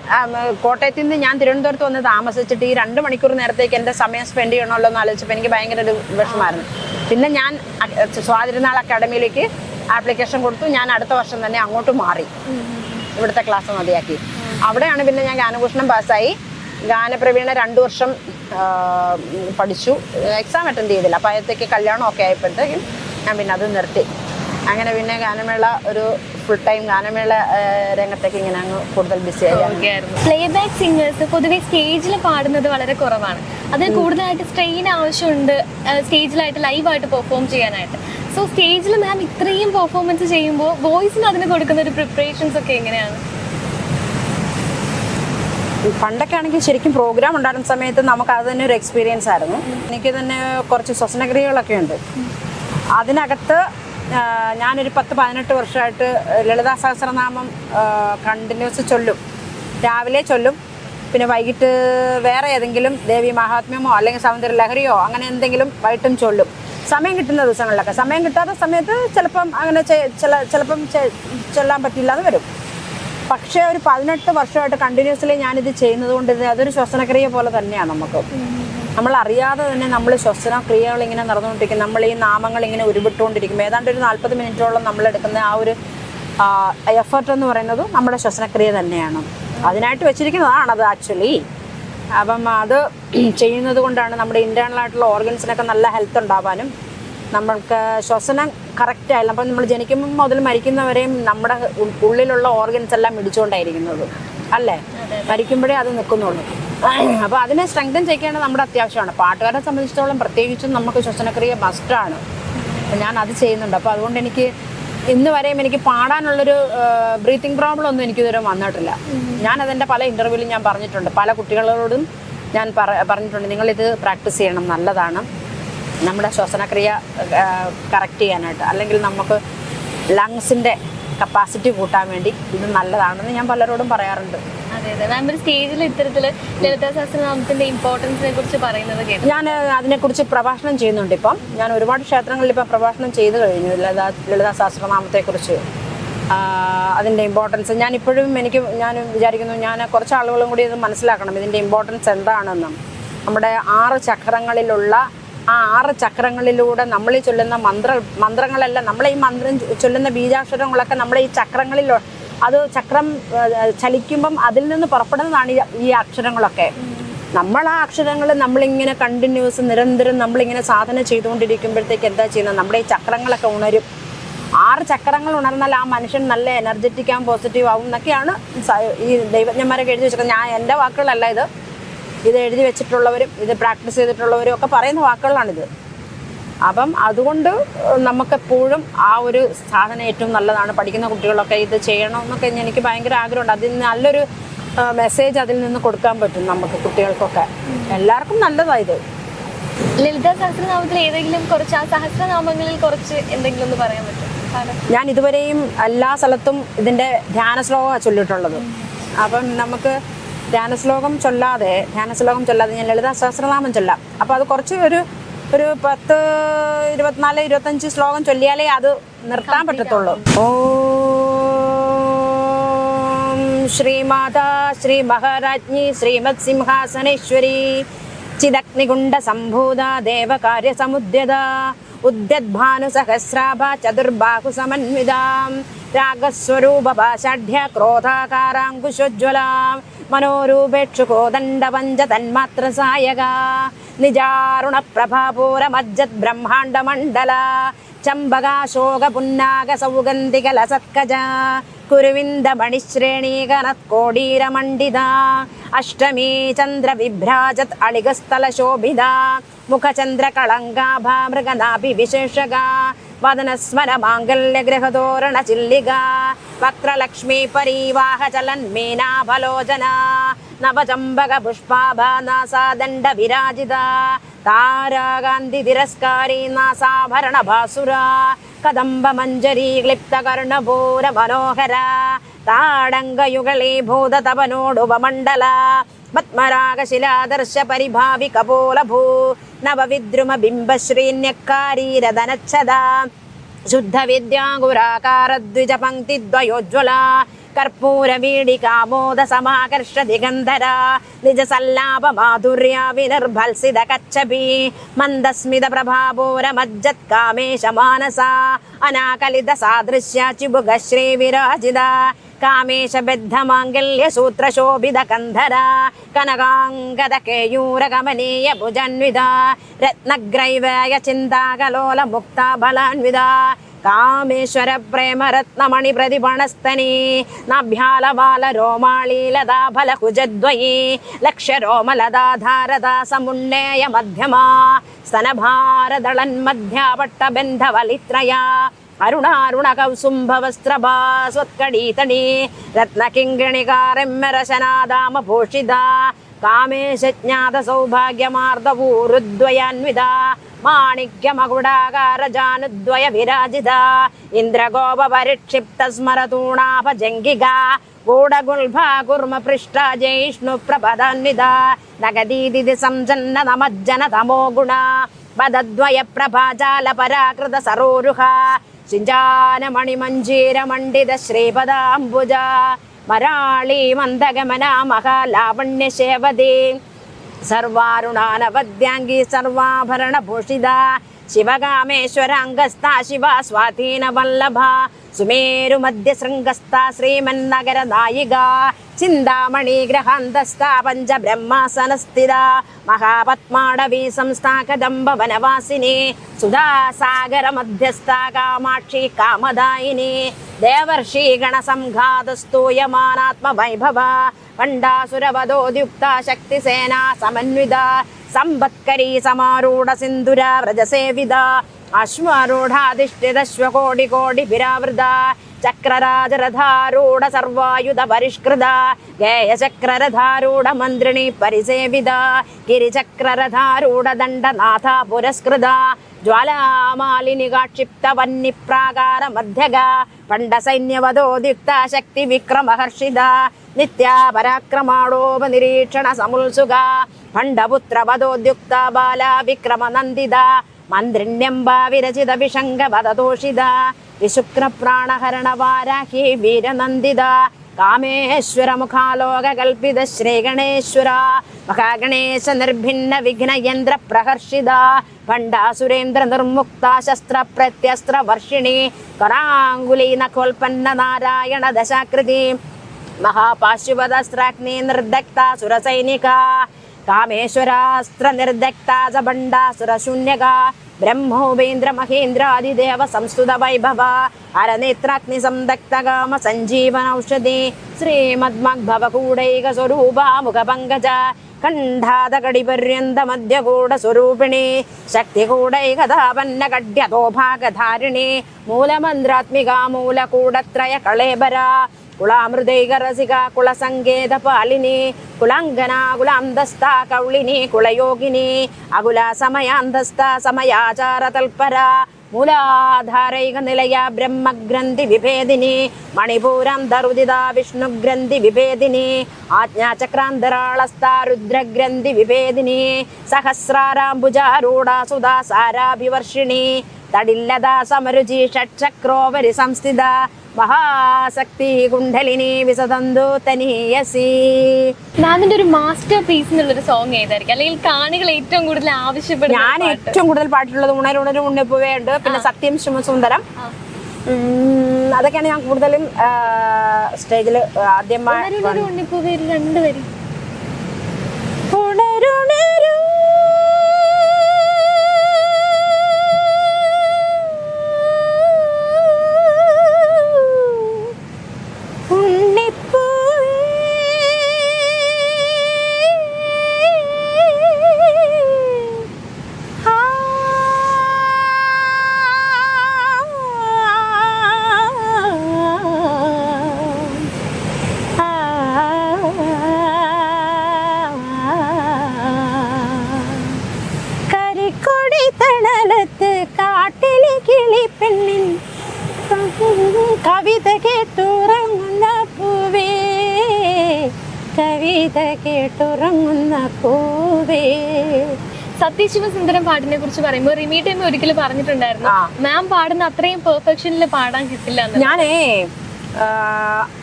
കോട്ടയത്ത് നിന്ന് ഞാൻ തിരുവനന്തപുരത്ത് വന്ന് താമസിച്ചിട്ട് ഈ 2 മണിക്കൂർ നേരത്തേക്ക് എൻ്റെ സമയം സ്പെൻഡ് ചെയ്യണമല്ലോ എന്ന് ആലോചിച്ചപ്പോൾ എനിക്ക് ഭയങ്കര ഒരു വിഷമമായിരുന്നു. പിന്നെ ഞാൻ സ്വാതിരുന്നാൾ അക്കാഡമിയിലേക്ക് ആപ്ലിക്കേഷൻ കൊടുത്തു. ഞാൻ അടുത്ത വർഷം തന്നെ അങ്ങോട്ട് മാറി, ഇവിടുത്തെ ക്ലാസ് മതിയാക്കി. അവിടെയാണ് പിന്നെ ഞാൻ ഗാനഭൂഷണം പാസ്സായി. ഗാനപ്രവീണ 2 വർഷം പഠിച്ചു, എക്സാം അറ്റൻഡ് ചെയ്തില്ല. അപ്പോൾ അപ്പോഴത്തേക്ക് കല്യാണമൊക്കെ ആയപ്പോഴത്തേക്കും ഞാൻ പിന്നെ അത് നിർത്തി. അങ്ങനെ പിന്നെ ഗാനമേള ഒരു ഫുൾ ടൈം ഗാനമേള രംഗത്തേക്ക് ഇങ്ങനെ അങ്ങ് കൂടുതൽ ബിസി ആയിരുന്നു. പ്ലേ ബാക്ക് സിംഗേഴ്സ് പൊതുവെ സ്റ്റേജിൽ പാടുന്നത് വളരെ കുറവാണ്. അതിന് കൂടുതലായിട്ട് സ്ട്രെയിൻ ആവശ്യമുണ്ട് സ്റ്റേജിലായിട്ട് ലൈവായിട്ട് പെർഫോം ചെയ്യാനായിട്ട്. സോ സ്റ്റേജിൽ മാം ഇത്രയും പെർഫോമൻസ് ചെയ്യുമ്പോൾ വോയിസിന് അതിന് കൊടുക്കുന്ന ഒരു പ്രിപ്പറേഷൻസ് ഒക്കെ എങ്ങനെയാണ്? പണ്ടൊക്കെ ആണെങ്കിൽ ശരിക്കും പ്രോഗ്രാം ഉണ്ടായിരുന്ന സമയത്ത് നമുക്ക് അത് തന്നെ ഒരു എക്സ്പീരിയൻസ് ആയിരുന്നു. എനിക്ക് തന്നെ കുറച്ച് സ്വപ്നക്രിയകളൊക്കെ ഉണ്ട്. അതിനകത്ത് ഞാനൊരു 10-18 വർഷമായിട്ട് ലളിതാ സഹസ്രനാമം കണ്ടിന്യൂസ് ചൊല്ലും. രാവിലെ ചൊല്ലും, പിന്നെ വൈകിട്ട് വേറെ ഏതെങ്കിലും ദേവി മഹാത്മ്യമോ അല്ലെങ്കിൽ സൗന്ദര്യ ലഹരിയോ അങ്ങനെ എന്തെങ്കിലും വൈകിട്ടും ചൊല്ലും. സമയം കിട്ടുന്ന ദിവസങ്ങളിലൊക്കെ. സമയം കിട്ടാത്ത സമയത്ത് ചിലപ്പം അങ്ങനെ ചിലപ്പം ചൊല്ലാൻ പറ്റില്ലാതെ വരും. പക്ഷേ ഒരു 18 വർഷമായിട്ട് കണ്ടിന്യൂസ്ലി ഞാനിത് ചെയ്യുന്നത് കൊണ്ട് അതൊരു ശ്വസനക്രിയ പോലെ തന്നെയാണ് നമുക്ക്. നമ്മൾ അറിയാതെ തന്നെ നമ്മൾ ശ്വസനക്രിയകൾ ഇങ്ങനെ നടന്നുകൊണ്ടിരിക്കും. നമ്മൾ ഈ നാമങ്ങൾ ഇങ്ങനെ ഉരുവിട്ടുകൊണ്ടിരിക്കും. ഏതാണ്ട് ഒരു 40 മിനിറ്റോളം നമ്മളെടുക്കുന്ന ആ ഒരു എഫർട്ട് എന്ന് പറയുന്നത് നമ്മുടെ ശ്വസനക്രിയ തന്നെയാണ്. അതിനായിട്ട് വെച്ചിരിക്കുന്നതാണത് ആക്ച്വലി. അപ്പം അത് ചെയ്യുന്നത് കൊണ്ടാണ് നമ്മുടെ ഇൻറ്റേർണലായിട്ടുള്ള ഓർഗൻസിനൊക്കെ നല്ല ഹെൽത്ത് ഉണ്ടാവാനും നമ്മൾക്ക് ശ്വസനം കറക്റ്റ് ആയില്ല. അപ്പം നമ്മൾ ജനിക്കുമ്പോൾ മുതൽ മരിക്കുന്നവരെയും നമ്മുടെ ഉള്ളിലുള്ള ഓർഗൻസ് എല്ലാം ഇടിച്ചുകൊണ്ടായിരിക്കുന്നത് അല്ലേ, മരിക്കുമ്പോഴേ അത് നിൽക്കുന്നുള്ളൂ. അപ്പോൾ അതിനെ സ്ട്രെങ്തൻ ചെയ്യേണ്ടത് നമ്മുടെ അത്യാവശ്യമാണ്. പാട്ടുകാരെ സംബന്ധിച്ചിടത്തോളം പ്രത്യേകിച്ചും നമുക്ക് ശ്വസനക്രിയ മസ്റ്റാണ്. അപ്പം ഞാൻ അത് ചെയ്യുന്നുണ്ട്. അപ്പോൾ അതുകൊണ്ട് എനിക്ക് ഇന്ന് വരെയും എനിക്ക് പാടാനുള്ളൊരു ബ്രീത്തിങ് പ്രോബ്ലം ഒന്നും എനിക്കിതുവരെ വന്നിട്ടില്ല. ഞാനതെൻ്റെ പല ഇൻ്റർവ്യൂവിലും ഞാൻ പറഞ്ഞിട്ടുണ്ട്. പല കുട്ടികളോടും ഞാൻ പറഞ്ഞിട്ടുണ്ട്, നിങ്ങളിത് പ്രാക്ടീസ് ചെയ്യണം, നല്ലതാണ് നമ്മുടെ ശ്വസനക്രിയ കറക്റ്റ് ചെയ്യാനായിട്ട്. അല്ലെങ്കിൽ നമുക്ക് ലങ്സിൻ്റെ കപ്പാസിറ്റി കൂട്ടാൻ വേണ്ടി ഇത് നല്ലതാണെന്ന് ഞാൻ പലരോടും പറയാറുണ്ട്. അതെ അതെ, മാം ഒരു സ്റ്റേജിൽ ഇത്തരത്തിൽ ലളിതാ സഹസ്രനാമത്തിൻ്റെ ഇമ്പോർട്ടൻസിനെ കുറിച്ച് പറയുന്നത് കേട്ടു. ഞാൻ അതിനെക്കുറിച്ച് പ്രഭാഷണം ചെയ്യുന്നുണ്ട്. ഇപ്പം ഞാൻ ഒരുപാട് ക്ഷേത്രങ്ങളിൽ ഇപ്പം പ്രഭാഷണം ചെയ്ത് കഴിഞ്ഞു ലളിതാ സഹസ്രനാമത്തെക്കുറിച്ച്. അതിൻ്റെ ഇമ്പോർട്ടൻസ് ഞാൻ വിചാരിക്കുന്നു, ഞാൻ കുറച്ച് ആളുകളും കൂടി ഇത് മനസ്സിലാക്കണം, ഇതിൻ്റെ ഇമ്പോർട്ടൻസ് എന്താണെന്നും. നമ്മുടെ 6 ചക്രങ്ങളിലുള്ള ആ 6 ചക്രങ്ങളിലൂടെ നമ്മൾ ഈ ചൊല്ലുന്ന മന്ത്രങ്ങളെല്ലാം, നമ്മൾ ഈ മന്ത്രം ചൊല്ലുന്ന ബീജാക്ഷരങ്ങളൊക്കെ നമ്മൾ ഈ ചക്രങ്ങളിൽ, അത് ചക്രം ചലിക്കുമ്പം അതിൽ നിന്ന് പുറപ്പെടുന്നതാണ് ഈ അക്ഷരങ്ങളൊക്കെ. നമ്മൾ ആ അക്ഷരങ്ങൾ നമ്മളിങ്ങനെ കണ്ടിന്യൂസ് നിരന്തരം നമ്മളിങ്ങനെ സാധന ചെയ്തുകൊണ്ടിരിക്കുമ്പോഴത്തേക്ക് എന്താ ചെയ്യുന്നത്, നമ്മുടെ ഈ ചക്രങ്ങളൊക്കെ ഉണരും. 6 ചക്രങ്ങൾ ഉണർന്നാൽ ആ മനുഷ്യൻ നല്ല എനർജറ്റിക് ആവും, പോസിറ്റീവ് ആവും എന്നൊക്കെയാണ് ഈ ദൈവജ്ഞന്മാരൊക്കെ എഴുതി വെച്ചിരിക്കുന്നത്. ഞാൻ എൻ്റെ വാക്കുകളല്ല ഇത് എഴുതി വെച്ചിട്ടുള്ളവരും ഇത് പ്രാക്ടീസ് ചെയ്തിട്ടുള്ളവരും ഒക്കെ പറയുന്ന വാക്കുകളാണിത്. അപ്പം അതുകൊണ്ട് നമുക്കെപ്പോഴും ആ ഒരു സാധനം ഏറ്റവും നല്ലതാണ്. പഠിക്കുന്ന കുട്ടികളൊക്കെ ഇത് ചെയ്യണമെന്നൊക്കെ എനിക്ക് ഭയങ്കര ആഗ്രഹമുണ്ട്. അതിന് നല്ലൊരു മെസ്സേജ് അതിൽ നിന്ന് കൊടുക്കാൻ പറ്റും നമുക്ക് കുട്ടികൾക്കൊക്കെ. എല്ലാവർക്കും നല്ലതാണ് ഇത്. ലളിതാ സഹസ്രനാമത്തിൽ ഏതെങ്കിലും കുറച്ച്, ആ സഹസ്രനാമങ്ങളിൽ കുറച്ച് എന്തെങ്കിലും ഒന്ന് പറയാൻ പറ്റും? ഞാൻ ഇതുവരെയും എല്ലാ സ്ഥലത്തും ഇതിൻ്റെ ധ്യാന ശ്ലോകമാണ് ചൊല്ലിയിട്ടുള്ളത്. അപ്പം നമുക്ക് ധ്യാന ശ്ലോകം ചൊല്ലാതെ ഞാൻ ലളിതാ സഹസ്രനാമം ചൊല്ലാം. അപ്പോൾ അത് കുറച്ച് ഒരു 10, 24, 25 ശ്ലോകം ചൊല്ലിയാലേ അത് നിർത്താൻ പറ്റത്തുള്ളൂ. ഓം ശ്രീമാതാ ശ്രീ മഹാരാജ്ഞി ശ്രീമത് സിംഹാസനേശ്വരി ചിദഗ്നികുണ്ഡ സംഭൂത ദേവകാര്യ സമുദ്യത ഉദ്യദ്ഭാനു സഹസ്രാഭ ചതുർബാഹു സമന്വിതാം രാഗസ്വരൂപ പാഷാഢ്യ ക്രോധാകാരാങ്കുശോജ്വലാം മനോരൂപേക്ഷുകോദണ്ഡപഞ്ച തന്മാത്ര സായക നിജാരുണ പ്രഭാപൂര മജ്ജത് ബ്രഹ്മാണ്ഡ മണ്ഡല ചമ്പകാശോക പുന്നാക സൗഗന്ധിക ലസത്കജ കുരുവിന്ദ മണിശ്രേണീകനത് കോടീരമണ്ഡിത അഷ്ടമീ ചന്ദ്ര വിഭ്രാജത് അളികസ്ഥല ശോഭിത മുഖചന്ദ്ര കളങ്കാഭാ മൃഗനാഭി വിശേഷക വദനസ്മര മാംഗല്യ ഗൃഹതോരണ ചില്ലിക വക്രലക്ഷ്മീ പരീവാഹ ചലൻ മീനാഭലോചന നവചമ്പക പുഷ്പാഭാനാസാദണ്ഡ വിരാജിത താരാകാന്തി തിരസ്കാരി നാസാഭരണ ഭാസുര കദംബ മഞ്ജരീ ക്ലിപ്ത കർണപൂര മനോഹര താടങ്കയുഗളീഭൂത തപനോടുപമണ്ഡല പത്മരാഗശിലാദർശ പരിഭാവി കപോലഭൂ നവവിദ്രുമ ബിംബശ്രീന്യക്കാരീരദനച്ഛദ ശുദ്ധ വിദ്യാങ്കുരാകാര ദ്വിജ പങ്ക്തിദ്വയോജ്വല കർപ്പൂരവീടികാമോദ സമാകർഷ ദിഗന്ധര നിജ സല്ലാപ മാധുര്യ വിനിർഭത്സിത കച്ചപി മന്ദസ്മിത പ്രഭാപൂര മജ്ജത് കാമേശ മാനസ അനാകലിത സാദൃശ്യ ചിബുഗശ്രീ വിരാജിത കാമേശ ബദ്ധ മാംഗല്യ സൂത്ര ശോഭിത കന്ധര കനകാംഗത കേയൂരകമനീയ ഭുജന്വിത രത്നഗ്രൈവേയ ചിന്താകലോല മുക്ത ബലാന്വിത കാമേശ്വര പ്രേമരത്നമണി പ്രതിപണസ്തനി നാഭ്യാലബാല രോമാളീലതാഫല കുജദ്വയീ ലക്ഷ്യരോമലതാധാരദാ സമുന്നേയ മധ്യമാ സ്തനഭാരദളന്മധ്യാപട്ടബന്ധവലിത്രയാ അരുണാരുണ കൗസുംഭവസ്ത്രഭാ സ്വത്കടീതണി രത്നകിങ്കണികാരമ്മരശനാദാമ ഭൂഷിത കാമേശജ്ഞാത സൗഭാഗ്യമാർദ്ദവൂരുദ്വയാന്വിത മാണിക്യമകുടാകാരജാനുദ്വയ വിരാജിത ഇന്ദ്രഗോപ പരിക്ഷിപ്ത സ്മരതൂണാഭജംഗിക ഗൂഢഗുൽഭാ കുർമ പൃഷ്ട ജൈഷ്ണു പ്രപദാന്വിത നഗദീതി സംജന്ന നമജ്ജന തമോ ഗുണ പദദ്വയ പ്രഭാജാല പരാകൃത സരോരുഹ സിഞ്ചാനമണിമഞ്ജീര മണ്ഡിത ശ്രീപദാംബുജ മരാളി മന്ദഗമന മഹാലാവണ്യ ശേവതി സർവാരുണാനവദ്യാംഗി സർവാഭരണ ഭൂഷിത ശിവകാമേശ്വരാംഗസ്ഥ ശിവ സ്വാധീന വല്ലഭ സുമേരു മധ്യ ശൃംഗസ്ഥ ശ്രീമന്നഗര നായിക ചിന്താമണി ഗ്രഹാന്തസ്ഥ പഞ്ചബ്രഹ്മാസനസ്ഥിത മഹാപത്മാടവീ സംസ്ഥാ കദംബ വനവാസിനി സുധാസാഗര മധ്യസ്ഥ കാമാക്ഷി കാമദായിനി ദേവർഷി ഗണസംഘാതസ്തൂയമാനാത്മ വൈഭവ പണ്ഡാസുരവധോദ്യുക്ത ശക്തിസേനാ സമന്വിത സംപത്കരീ സമാരൂഢ സിന്ധുര വ്രജസേവിത അശ്വാരൂഢാധിഷ്ഠിതശ്വകോടികോടിഭിരാവൃത ചക്രരാജരഥാരൂഢ സർവായുധ പരിഷ്കൃത ഗേയചക്രരഥാരൂഢ മന്ത്രിണി പരിസേവിത ഗിരിചക്രരഥാരൂഢ ദണ്ഡനാഥ പുരസ്കൃത ജ്വാലാമാലിനികാക്ഷിപ്ത വന്യപ്രാകാര മധ്യഗ പണ്ഡസൈന്യവധോദ്യുക്ത ശക്തി വിക്രമഹർഷിത നിത്യ പരാക്രമാണോപനിരീക്ഷണ സമുത്സുക ഭണ്ഡപുത്രവധോദ്യുക്ത ബാല വിക്രമനന്ദിത മന്ത്രിണ്യംബ വിരചിത വിഷംഗവദോഷിത വിശുക്രപ്രാണഹരണ വാരാഹി വീരനന്ദിത കാമേശ്വര മുഖാലോക കൽപ്പിത ശ്രീഗണേശ്വര മഹാഗണേശ നിർഭിന്ന വിഘ്നയന്ത്ര പ്രഹർഷിത ഭണ്ഡാസുരേന്ദ്ര നിർമുക്ത ശസ്ത്ര പ്രത്യസ്ത്ര വർഷിണി കരാങ്കുലി നഖോൽപന്ന നാരായണ ദശാകൃതി മഹാപാശുപദസ്ത്രാഗ്നി നിർദഗ്ധ സുരസൈനിക കാമേശ്വരാസ്ത്ര നിർദഗ്ധ ജബണ്ഡാസുരശൂന്യക ബ്രഹ്മോപേന്ദ്ര മഹേന്ദ്രാദിദേവ സംസ്തുത വൈഭവ അരനേത്രാഗ്നി സംദഗ്ധ കാമ സഞ്ജീവനൌഷധി ശ്രീമദ്മഗ്ഭവകൂടൈക സ്വരൂപ മുഖപങ്കജ കണ്ഠാതകടിപര്യന്ത മധ്യകൂട സ്വരൂപിണി ശക്തികൂടൈകഥാപന്ന കഡ്യതോഭാഗധാരിണി മൂലമന്ത്രാത്മിക മൂലകൂടത്രയ കളേബര കുളാമൃതൈകരസിക കുളസങ്കേത പാലിനി കുളാംഗന കുലാന്തസ്ഥ കൗളിനി കുളയോഗിനി അകുല സമയാന്തസ്ഥ സമയാചാര തൽപര മൂലാധാരൈക നിലയ ബ്രഹ്മഗ്രന്ഥി വിഭേദിനി മണിപൂരാന്തരുദിത വിഷ്ണുഗ്രന്ഥി വിഭേദിനി ആജ്ഞാചക്രാന്തരാളസ്ഥ രുദ്രഗ്രന്ഥി വിഭേദിനി സഹസ്രാരാംബുജാരൂഢ സുധാ സാരാഭിവർഷിണി തടില്ലത സമരുചി ഷട്ചക്രോപരി സംസ്ഥിത മഹാശക്തി കുണ്ഡലിനി വിസതന്തു തനീയസി. മാമിന്റെ ഒരു മാസ്റ്റർ പീസ് എന്നുള്ളൊരു സോങ് ഏതായിരിക്കും, അല്ലെങ്കിൽ കാണികൾ ഏറ്റവും കൂടുതൽ ആവശ്യപ്പെടുന്നത്? ഞാൻ ഏറ്റവും കൂടുതൽ പാട്ടിട്ടുള്ളത് ഉണരുണരും ഉണ്ണിപ്പൂവേ ഉണ്ട്, പിന്നെ സത്യം ശിവസുന്ദരം. അതൊക്കെയാണ് ഞാൻ കൂടുതലും സ്റ്റേജിൽ ആദ്യമായി. ഉണ്ണിപ്പൂവേ രണ്ടുപേരും കവിത കേട്ടുറങ്ങുന്ന പൂവേ, കവിത കേട്ടുറങ്ങുന്ന പൂവേ. സത്യശിവസുന്ദരം പാട്ടിനെ കുറിച്ച് പറയുമ്പോൾ റിമി ടൈം ഒരിക്കലും പറഞ്ഞിട്ടുണ്ടായിരുന്നു മാം പാടുന്ന അത്രയും പെർഫെക്ഷനിൽ പാടാൻ കിട്ടില്ല. ഞാനേ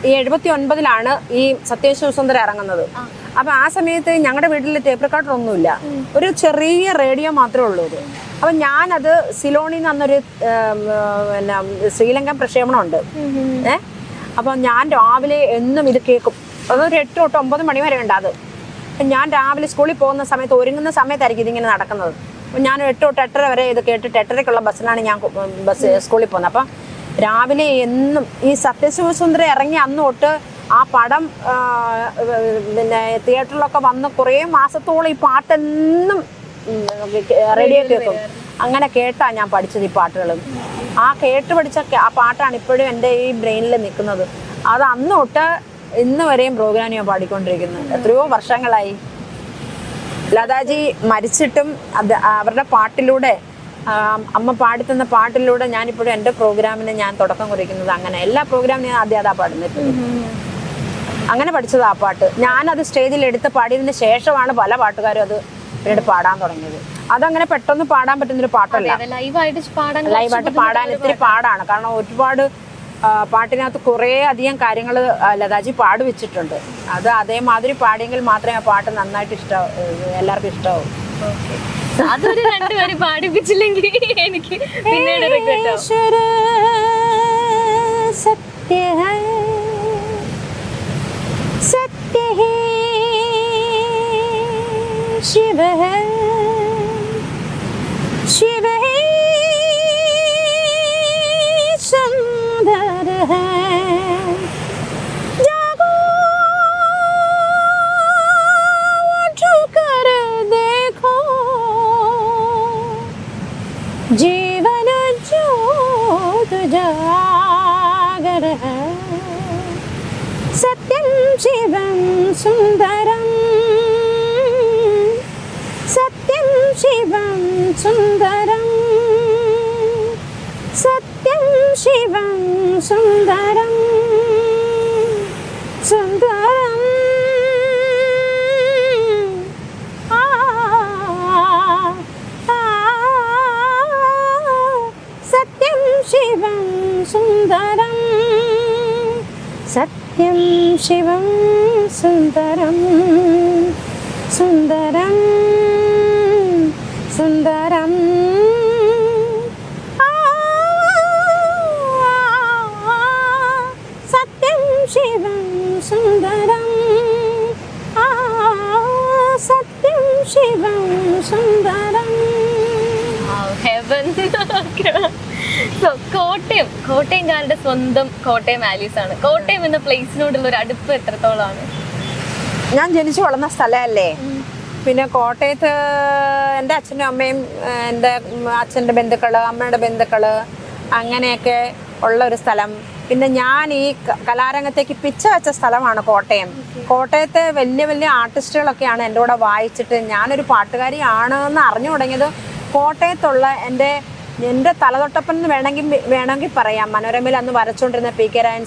ഈ 79-ലാണ് ഈ സത്യശിവസുന്ദരം ഇറങ്ങുന്നത്. അപ്പൊ ആ സമയത്ത് ഞങ്ങളുടെ വീട്ടിൽ ടേപ്പ് റെക്കോർഡർ ഒന്നുമില്ല, ഒരു ചെറിയ റേഡിയോ മാത്രമേ ഉള്ളൂ. അപ്പൊ ഞാനത് സിലോണിൽ നിന്ന് അന്നൊരു പിന്നെ ശ്രീലങ്കൻ പ്രക്ഷേപണം ഉണ്ട്. അപ്പൊ ഞാൻ രാവിലെ എന്നും ഇത് കേൾക്കും. അതൊരു 8 തൊട്ട് 9 മണി വരെ ഉണ്ട് അത്. ഞാൻ രാവിലെ സ്കൂളിൽ പോകുന്ന സമയത്ത്, ഒരുങ്ങുന്ന സമയത്തായിരിക്കും ഇതിങ്ങനെ നടക്കുന്നത്. അപ്പം ഞാൻ 8 തൊട്ട് 8:30 വരെ ഇത് കേട്ടിട്ട് 8:30-ക്കുള്ള ബസ്സിനാണ് ഞാൻ സ്കൂളിൽ പോകുന്നത്. അപ്പം രാവിലെ എന്നും ഈ സത്യശിവസുന്ദരം ഇറങ്ങി അന്ന് തൊട്ട് ആ പടം പിന്നെ തിയേറ്ററിലൊക്കെ വന്ന് കുറേ മാസത്തോളം ഈ പാട്ടെന്നും റേഡിയോ കേൾക്കും. അങ്ങനെ കേട്ടാ ഞാൻ പഠിച്ചത് ഈ പാട്ടുകൾ. ആ കേട്ട് പഠിച്ച ആ പാട്ടാണ് ഇപ്പോഴും എൻ്റെ ഈ ബ്രെയിനിൽ നിൽക്കുന്നത്. അത് അന്ന് തൊട്ട് ഇന്ന് വരെയും പ്രോഗ്രാം ഞാൻ പാടിക്കൊണ്ടിരിക്കുന്നത്. എത്രയോ വർഷങ്ങളായി. ലതാജി മരിച്ചിട്ടും അത് അവരുടെ പാട്ടിലൂടെ, അമ്മ പാടിത്തന്ന പാട്ടിലൂടെ ഞാനിപ്പോഴും എൻ്റെ പ്രോഗ്രാമിന് ഞാൻ തുടക്കം കുറിക്കുന്നത്. അങ്ങനെ എല്ലാ പ്രോഗ്രാമിനും ഞാൻ ആദ്യം അതാ പാടുന്നത്. അങ്ങനെ പഠിച്ചത് ആ പാട്ട്. ഞാനത് സ്റ്റേജിൽ എടുത്ത് പാടിയതിന് ശേഷമാണ് പല പാട്ടുകാരും അത് പിന്നീട് പാടാൻ തുടങ്ങിയത്. അതങ്ങനെ പെട്ടെന്ന് പാടാൻ പറ്റുന്നൊരു പാട്ടല്ല. ലൈവായിട്ട് പാടാൻ ഇത്തിരി പാടാണ്. കാരണം ഒരുപാട് പാട്ടിനകത്ത് കുറേ അധികം കാര്യങ്ങൾ ലതാജി പാടുവെച്ചിട്ടുണ്ട്. അത് അതേമാതിരി പാടിയെങ്കിൽ മാത്രമേ ആ പാട്ട് നന്നായിട്ട് എല്ലാവർക്കും ഇഷ്ടമാവും. അതൊരു 2 വരി പാടിപ്പിച്ചില്ലെങ്കിൽ എനിക്ക് പിന്നീട് സത്യ സത്യ शिव है शिव है सुंदर है जागो उठकर देखो जीवन ज्योत जागर है सत्यम शिवम सुंदरम सत्यम शिवम सुंदरम सत्यम शिवम सुंदरम सुंदरम आ सत्यम शिवम सुंदरम सत्यम शिवम सुंदरम सुंदरम सुंदरम सत्यम शिवम सुंदरम सत्यम शिवम सुंदरम ഹെവൻ. കോട്ടയംകാരുടെ സ്വന്തം കോട്ടയം ആലീസ് ആണ്. കോട്ടയം എന്ന പ്ലേസിനോടുള്ള ഒരു അടുപ്പ് എത്രത്തോളമാണ്? ഞാൻ ജനിച്ചു വളർന്ന സ്ഥലമല്ലേ. പിന്നെ കോട്ടയത്ത് എൻ്റെ അച്ഛനും അമ്മയും എൻ്റെ അച്ഛൻ്റെ ബന്ധുക്കൾ, അമ്മയുടെ ബന്ധുക്കൾ, അങ്ങനെയൊക്കെ ഉള്ള ഒരു സ്ഥലം. പിന്നെ ഞാൻ ഈ കലാരംഗത്തേക്ക് പിച്ച വെച്ച സ്ഥലമാണ് കോട്ടയം. കോട്ടയത്തെ വലിയ വലിയ ആർട്ടിസ്റ്റുകളൊക്കെയാണ് എൻ്റെ കൂടെ വായിച്ചിട്ട് ഞാനൊരു പാട്ടുകാരിയാണെന്ന് അറിഞ്ഞു തുടങ്ങിയത് കോട്ടയത്തുള്ള എൻ്റെ തലതൊട്ടപ്പൻ എന്ന് വേണമെങ്കിൽ പറയാം. മനോരമയിൽ അന്ന് വരച്ചുകൊണ്ടിരുന്ന PK രായൻ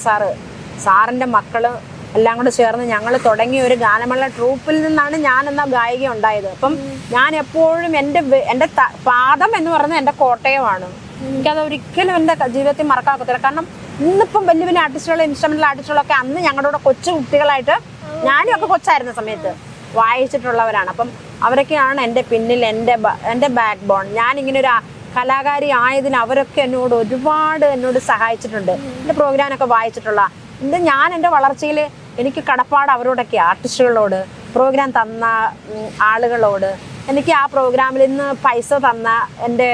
സാറിൻ്റെ മക്കള് എല്ലാം കൂടെ ചേർന്ന് ഞങ്ങൾ തുടങ്ങിയ ഒരു ഗാനമേള ട്രൂപ്പിൽ നിന്നാണ് ഞാൻ എന്ന ഗായിക ഉണ്ടായത്. അപ്പം ഞാൻ എപ്പോഴും എൻ്റെ പാദം എന്ന് പറയുന്നത് എൻ്റെ കോട്ടയമാണ്. എനിക്കത് ഒരിക്കലും എൻ്റെ ജീവിതത്തിൽ മറക്കാക്കത്തില്ല. കാരണം ഇന്നിപ്പം വലിയ വലിയ ആർട്ടിസ്റ്റുകൾ, ഇൻസ്ട്രുമെന്റൽ ആർട്ടിസ്റ്റുകളൊക്കെ അന്ന് ഞങ്ങളുടെ കൂടെ കൊച്ചു കുട്ടികളായിട്ട്, ഞാനും ഒക്കെ കൊച്ചായിരുന്ന സമയത്ത് വായിച്ചിട്ടുള്ളവരാണ്. അപ്പം അവരൊക്കെയാണ് എൻ്റെ പിന്നിൽ, എൻ്റെ ബാക്ക് ബോൺ. ഞാനിങ്ങനെ ഒരു കലാകാരി ആയതിന് അവരൊക്കെ എന്നോട് സഹായിച്ചിട്ടുണ്ട്. എൻ്റെ പ്രോഗ്രാമൊക്കെ വായിച്ചിട്ടുള്ള ഞാൻ എൻ്റെ വളർച്ചയിൽ എനിക്ക് കടപ്പാട് അവരോടൊക്കെ, ആർട്ടിസ്റ്റുകളോട്, പ്രോഗ്രാം തന്ന ആളുകളോട്, എനിക്ക് ആ പ്രോഗ്രാമിൽ നിന്ന് പൈസ തന്ന എൻ്റെ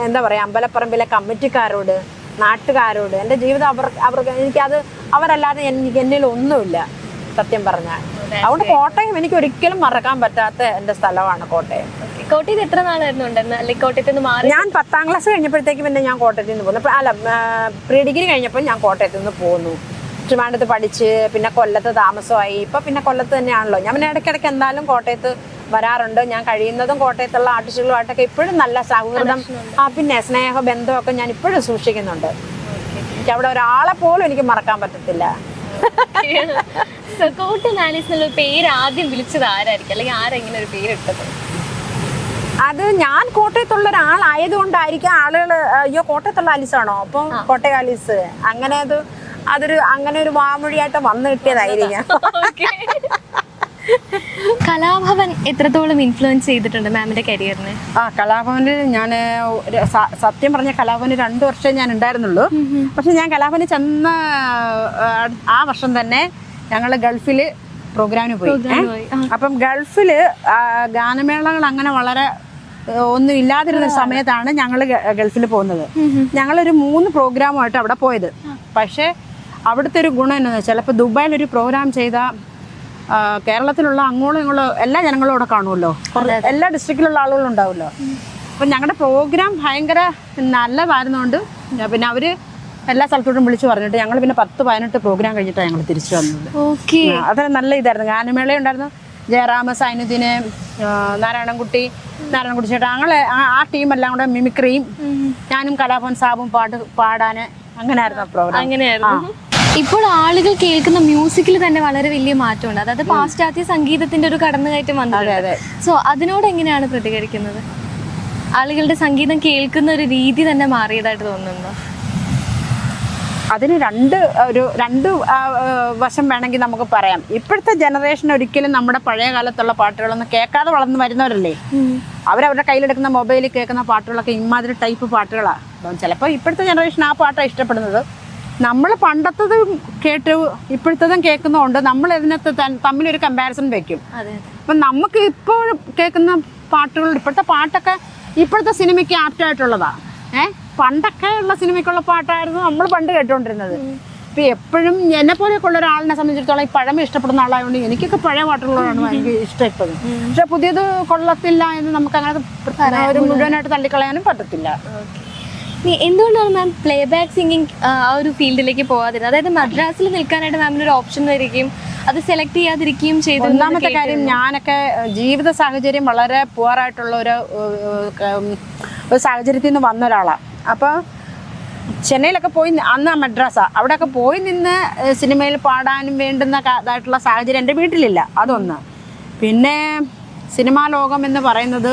എന്താ പറയുക അമ്പലപ്പറമ്പിലെ കമ്മിറ്റിക്കാരോട്, നാട്ടുകാരോട്, എൻ്റെ ജീവിതം അവർക്ക് എനിക്കത് അവരല്ലാതെ എന്നിൽ ഒന്നുമില്ല സത്യം പറഞ്ഞാൽ. അതുകൊണ്ട് കോട്ടയം എനിക്ക് ഒരിക്കലും മറക്കാൻ പറ്റാത്ത എൻ്റെ സ്ഥലമാണ് കോട്ടയം. കോട്ടയത്ത് എത്ര നാളായിരുന്നു കോട്ടയത്ത് നിന്ന് മാറി? ഞാൻ 10ാം ക്ലാസ് കഴിഞ്ഞപ്പോഴത്തേക്ക് പിന്നെ ഞാൻ കോട്ടയത്ത് നിന്ന് പോന്നു. അല്ല, പ്രീ ഡിഗ്രി കഴിഞ്ഞപ്പോൾ ഞാൻ കോട്ടയത്ത് നിന്ന് പോന്നു. ട്രിവാൻഡ്രത്ത് പഠിച്ച് പിന്നെ കൊല്ലത്ത് താമസമായി. ഇപ്പം പിന്നെ കൊല്ലത്ത് തന്നെയാണല്ലോ. ഞാൻ പിന്നെ ഇടയ്ക്കിടയ്ക്ക് എന്തായാലും കോട്ടയത്ത് വരാറുണ്ട്. ഞാൻ കഴിയുന്നതും കോട്ടയത്തുള്ള ആർട്ടിസ്റ്റുകളുമായിട്ടൊക്കെ ഇപ്പോഴും നല്ല സൗഹൃദം, പിന്നെ സ്നേഹബന്ധമൊക്കെ ഞാൻ ഇപ്പോഴും സൂക്ഷിക്കുന്നുണ്ട്. എനിക്ക് അവിടെ ഒരാളെ പോലും എനിക്ക് മറക്കാൻ പറ്റത്തില്ല. കോട്ടയം ആലീസ് എന്നുള്ള പേര് ആദ്യം വിളിച്ചത് ആരായിരിക്കും, അല്ലെങ്കിൽ ആരെങ്ങനെ ഒരു പേര് ഇട്ടത്? അത് ഞാൻ കോട്ടയത്തുള്ള ഒരാളായതുകൊണ്ടായിരിക്കും ആളുകൾ അയ്യോ കോട്ടയത്തുള്ള ആലീസാണോ, അപ്പം കോട്ടയം ആലീസ് അങ്ങനെ അത് അതൊരു അങ്ങനെ ഒരു വാമൊഴിയായിട്ട് വന്നു കിട്ടിയതായിരിക്കാം. കലാഭവൻ എത്രത്തോളം ഇൻഫ്ലുവൻസ് ചെയ്തിട്ടുണ്ട് മാമിന്റെ കരിയറിനെ? കലാഭവനിൽ ഞാൻ സത്യം പറഞ്ഞ കലാഭവന് 2 വർഷമേ ഞാൻ ഉണ്ടായിരുന്നുള്ളൂ. പക്ഷെ ഞാൻ കലാഭവനിൽ ചെന്ന ആ വർഷം തന്നെ ഞങ്ങൾ ഗൾഫിൽ പ്രോഗ്രാമിന് പോയി. അപ്പം ഗൾഫില് ഗാനമേളകൾ അങ്ങനെ വളരെ ഒന്നും ഇല്ലാതിരുന്ന സമയത്താണ് ഞങ്ങൾ ഗൾഫിൽ പോകുന്നത്. ഞങ്ങളൊരു 3 പ്രോഗ്രാമുമായിട്ട് അവിടെ പോയത്. പക്ഷേ അവിടുത്തെ ഒരു ഗുണം എന്താണെന്ന് വെച്ചാൽ, ഇപ്പോൾ ദുബായിലൊരു പ്രോഗ്രാം ചെയ്താൽ കേരളത്തിലുള്ള അങ്ങോളം ഇങ്ങോളം എല്ലാ ജനങ്ങളും അവിടെ കാണുമല്ലോ, എല്ലാ ഡിസ്ട്രിക്റ്റിലുള്ള ആളുകളും ഉണ്ടാവുമല്ലോ. അപ്പം ഞങ്ങളുടെ പ്രോഗ്രാം ഭയങ്കര നല്ലതായിരുന്നുകൊണ്ട് പിന്നെ അവർ എല്ലാ സ്ഥലത്തോട്ടും വിളിച്ചു പറഞ്ഞിട്ട് ഞങ്ങൾ പിന്നെ 10-18 പ്രോഗ്രാം കഴിഞ്ഞിട്ടാണ് ഞങ്ങൾ തിരിച്ചു വന്നത്. അത് നല്ല ഇതായിരുന്നു. ഗാനമേള ഉണ്ടായിരുന്നു. ജയറാമ, സൈനുദ്ദീന്, നാരായണൻകുട്ടി ചേട്ടാ, ഞങ്ങളെ ആ ടീമെല്ലാം കൂടെ മിമിക്രിയും ഞാനും കലാഭവൻ സാബും പാടാൻ അങ്ങനെയായിരുന്നു ആ പ്രോഗ്രാം. അങ്ങനെയായിരുന്നു. ഇപ്പോൾ ആളുകൾ കേൾക്കുന്ന മ്യൂസിക്കിൽ തന്നെ വളരെ വലിയ മാറ്റമുണ്ട്. അതായത് പാശ്ചാത്യ സംഗീതത്തിന്റെ ഒരു കടന്നുകയറ്റം വന്നത്. സോ അതിനോട് എങ്ങനെയാണ് പ്രതികരിക്കുന്നത്? ആളുകളുടെ സംഗീതം കേൾക്കുന്ന ഒരു രീതി തന്നെ മാറിയതായിട്ട് തോന്നുന്നുണ്ടോ? അതിന് രണ്ട് വശം വേണമെങ്കിൽ നമുക്ക് പറയാം. ഇപ്പോഴത്തെ ജനറേഷൻ ഒരിക്കലും നമ്മുടെ പഴയ കാലത്തുള്ള പാട്ടുകളൊന്നും കേൾക്കാതെ വളർന്നു വരുന്നവരല്ലേ. അവരവരുടെ കയ്യിലെടുക്കുന്ന മൊബൈലിൽ കേൾക്കുന്ന പാട്ടുകളൊക്കെ ഇമാതിരി ടൈപ്പ് പാട്ടുകളാണ്. അപ്പം ചിലപ്പോൾ ഇപ്പോഴത്തെ ജനറേഷൻ ആ പാട്ടാണ് ഇഷ്ടപ്പെടുന്നത്. നമ്മൾ പണ്ടത്തതും കേട്ട് ഇപ്പോഴത്തതും കേൾക്കുന്നതുകൊണ്ട് നമ്മൾ ഇതിനകത്ത് തമ്മിലൊരു കമ്പാരിസൺ വെക്കും. അപ്പം നമുക്ക് ഇപ്പോൾ കേൾക്കുന്ന പാട്ടുകൾ, ഇപ്പോഴത്തെ പാട്ടൊക്കെ ഇപ്പോഴത്തെ സിനിമയ്ക്ക് ആപ്റ്റായിട്ടുള്ളതാണ്. പണ്ടൊക്കെ ഉള്ള സിനിമയ്ക്കുള്ള പാട്ടായിരുന്നു നമ്മൾ പണ്ട് കേട്ടുകൊണ്ടിരുന്നത്. ഇപ്പം എപ്പോഴും എന്നെ പോലെയൊക്കെ ഉള്ള ഒരാളിനെ സംബന്ധിച്ചിടത്തോളം ഈ പഴമ ഇഷ്ടപ്പെടുന്ന ആളായതുകൊണ്ട് എനിക്കൊക്കെ പഴയ പാട്ടുകളാണ് ഭയങ്കര ഇഷ്ടപ്പെട്ടത്. പക്ഷെ പുതിയത് കൊള്ളത്തില്ല എന്ന് നമുക്ക് അങ്ങനെ ഒരു മുഴുവനായിട്ട് തള്ളിക്കളയാനും പറ്റത്തില്ല. എന്തുകൊണ്ടാണ് മാം പ്ലേ ബാക്ക് സിംഗിങ് ആ ഒരു ഫീൽഡിലേക്ക് പോകാതിരുന്നത്? അതായത് മദ്രാസിൽ നിൽക്കാനായിട്ട് മാമിന് ഒരു ഓപ്ഷൻ വരികയും അത് സെലക്ട് ചെയ്യാതിരിക്കുകയും ചെയ്തു. ഒന്നാമത്തെ കാര്യം, ഞാനൊക്കെ ജീവിത സാഹചര്യം വളരെ പുവറായിട്ടുള്ള ഒരു സാഹചര്യത്തിൽ നിന്ന് വന്ന ഒരാളാണ്. അപ്പോൾ ചെന്നൈയിലൊക്കെ പോയി, അന്ന് മദ്രാസാണ്, അവിടെയൊക്കെ പോയി നിന്ന് സിനിമയിൽ പാടാനും വേണ്ടുന്ന ഇതായിട്ടുള്ള സാഹചര്യം എൻ്റെ വീട്ടിലില്ല. അതൊന്ന്. പിന്നെ സിനിമാ ലോകം എന്ന് പറയുന്നത്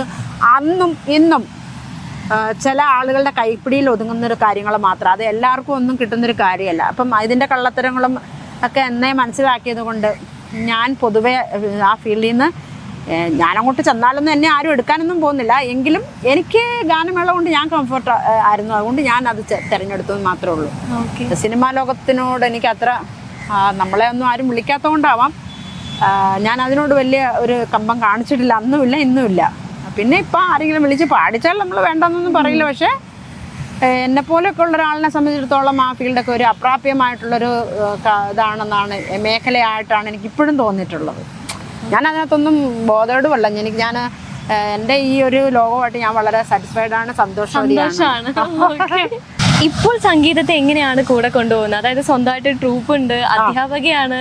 അന്നും ഇന്നും ചില ആളുകളുടെ കൈപ്പിടിയിൽ ഒതുങ്ങുന്നൊരു കാര്യങ്ങൾ മാത്രം. അത് എല്ലാവർക്കും ഒന്നും കിട്ടുന്നൊരു കാര്യമല്ല. അപ്പം ഇതിൻ്റെ കള്ളത്തരങ്ങളും ഒക്കെ എന്നെ മനസ്സിലാക്കിയത് കൊണ്ട് ഞാൻ പൊതുവെ ആ ഫീൽഡിൽ നിന്ന് ഞാനങ്ങോട്ട് ചെന്നാലൊന്നും എന്നെ ആരും എടുക്കാനൊന്നും പോകുന്നില്ല. എങ്കിലും എനിക്ക് ഗാനമേള കൊണ്ട് ഞാൻ കംഫർട്ട് ആയിരുന്നു. അതുകൊണ്ട് ഞാൻ അത് തിരഞ്ഞെടുത്തത് മാത്രമേ ഉള്ളൂ. സിനിമാ ലോകത്തിനോട് എനിക്ക് അത്ര, നമ്മളെ ഒന്നും ആരും വിളിക്കാത്തത് കൊണ്ടാവാം, ഞാൻ അതിനോട് വലിയ ഒരു കമ്പം കാണിച്ചിട്ടില്ല. അന്നുമില്ല, ഇന്നുമില്ല. പിന്നെ ഇപ്പം ആരെങ്കിലും വിളിച്ച് പാടിച്ചാൽ നമ്മൾ വേണ്ടെന്നൊന്നും പറയില്ല. പക്ഷേ എന്നെപ്പോലെയൊക്കെ ഉള്ള ഒരാളിനെ സംബന്ധിച്ചിടത്തോളം ആ ഫീൽഡൊക്കെ ഒരു അപ്രാപ്യമായിട്ടുള്ളൊരു ഇതാണെന്നാണ്, മേഖലയായിട്ടാണ് എനിക്കിപ്പോഴും തോന്നിയിട്ടുള്ളത്. ഞാൻ അതിനകത്തൊന്നും ബോധേടുമല്ല. ഞാൻ എൻ്റെ ഈ ഒരു ലോകമായിട്ട് ഞാൻ വളരെ സാറ്റിസ്ഫൈഡ് ആണ്, സന്തോഷമാണ്. ഇപ്പോൾ സംഗീതത്തെ എങ്ങനെയാണ് കൂടെ കൊണ്ടുപോകുന്നത്? അതായത് സ്വന്തമായിട്ട് ട്രൂപ്പ് ഉണ്ട്, അധ്യാപകയാണ്.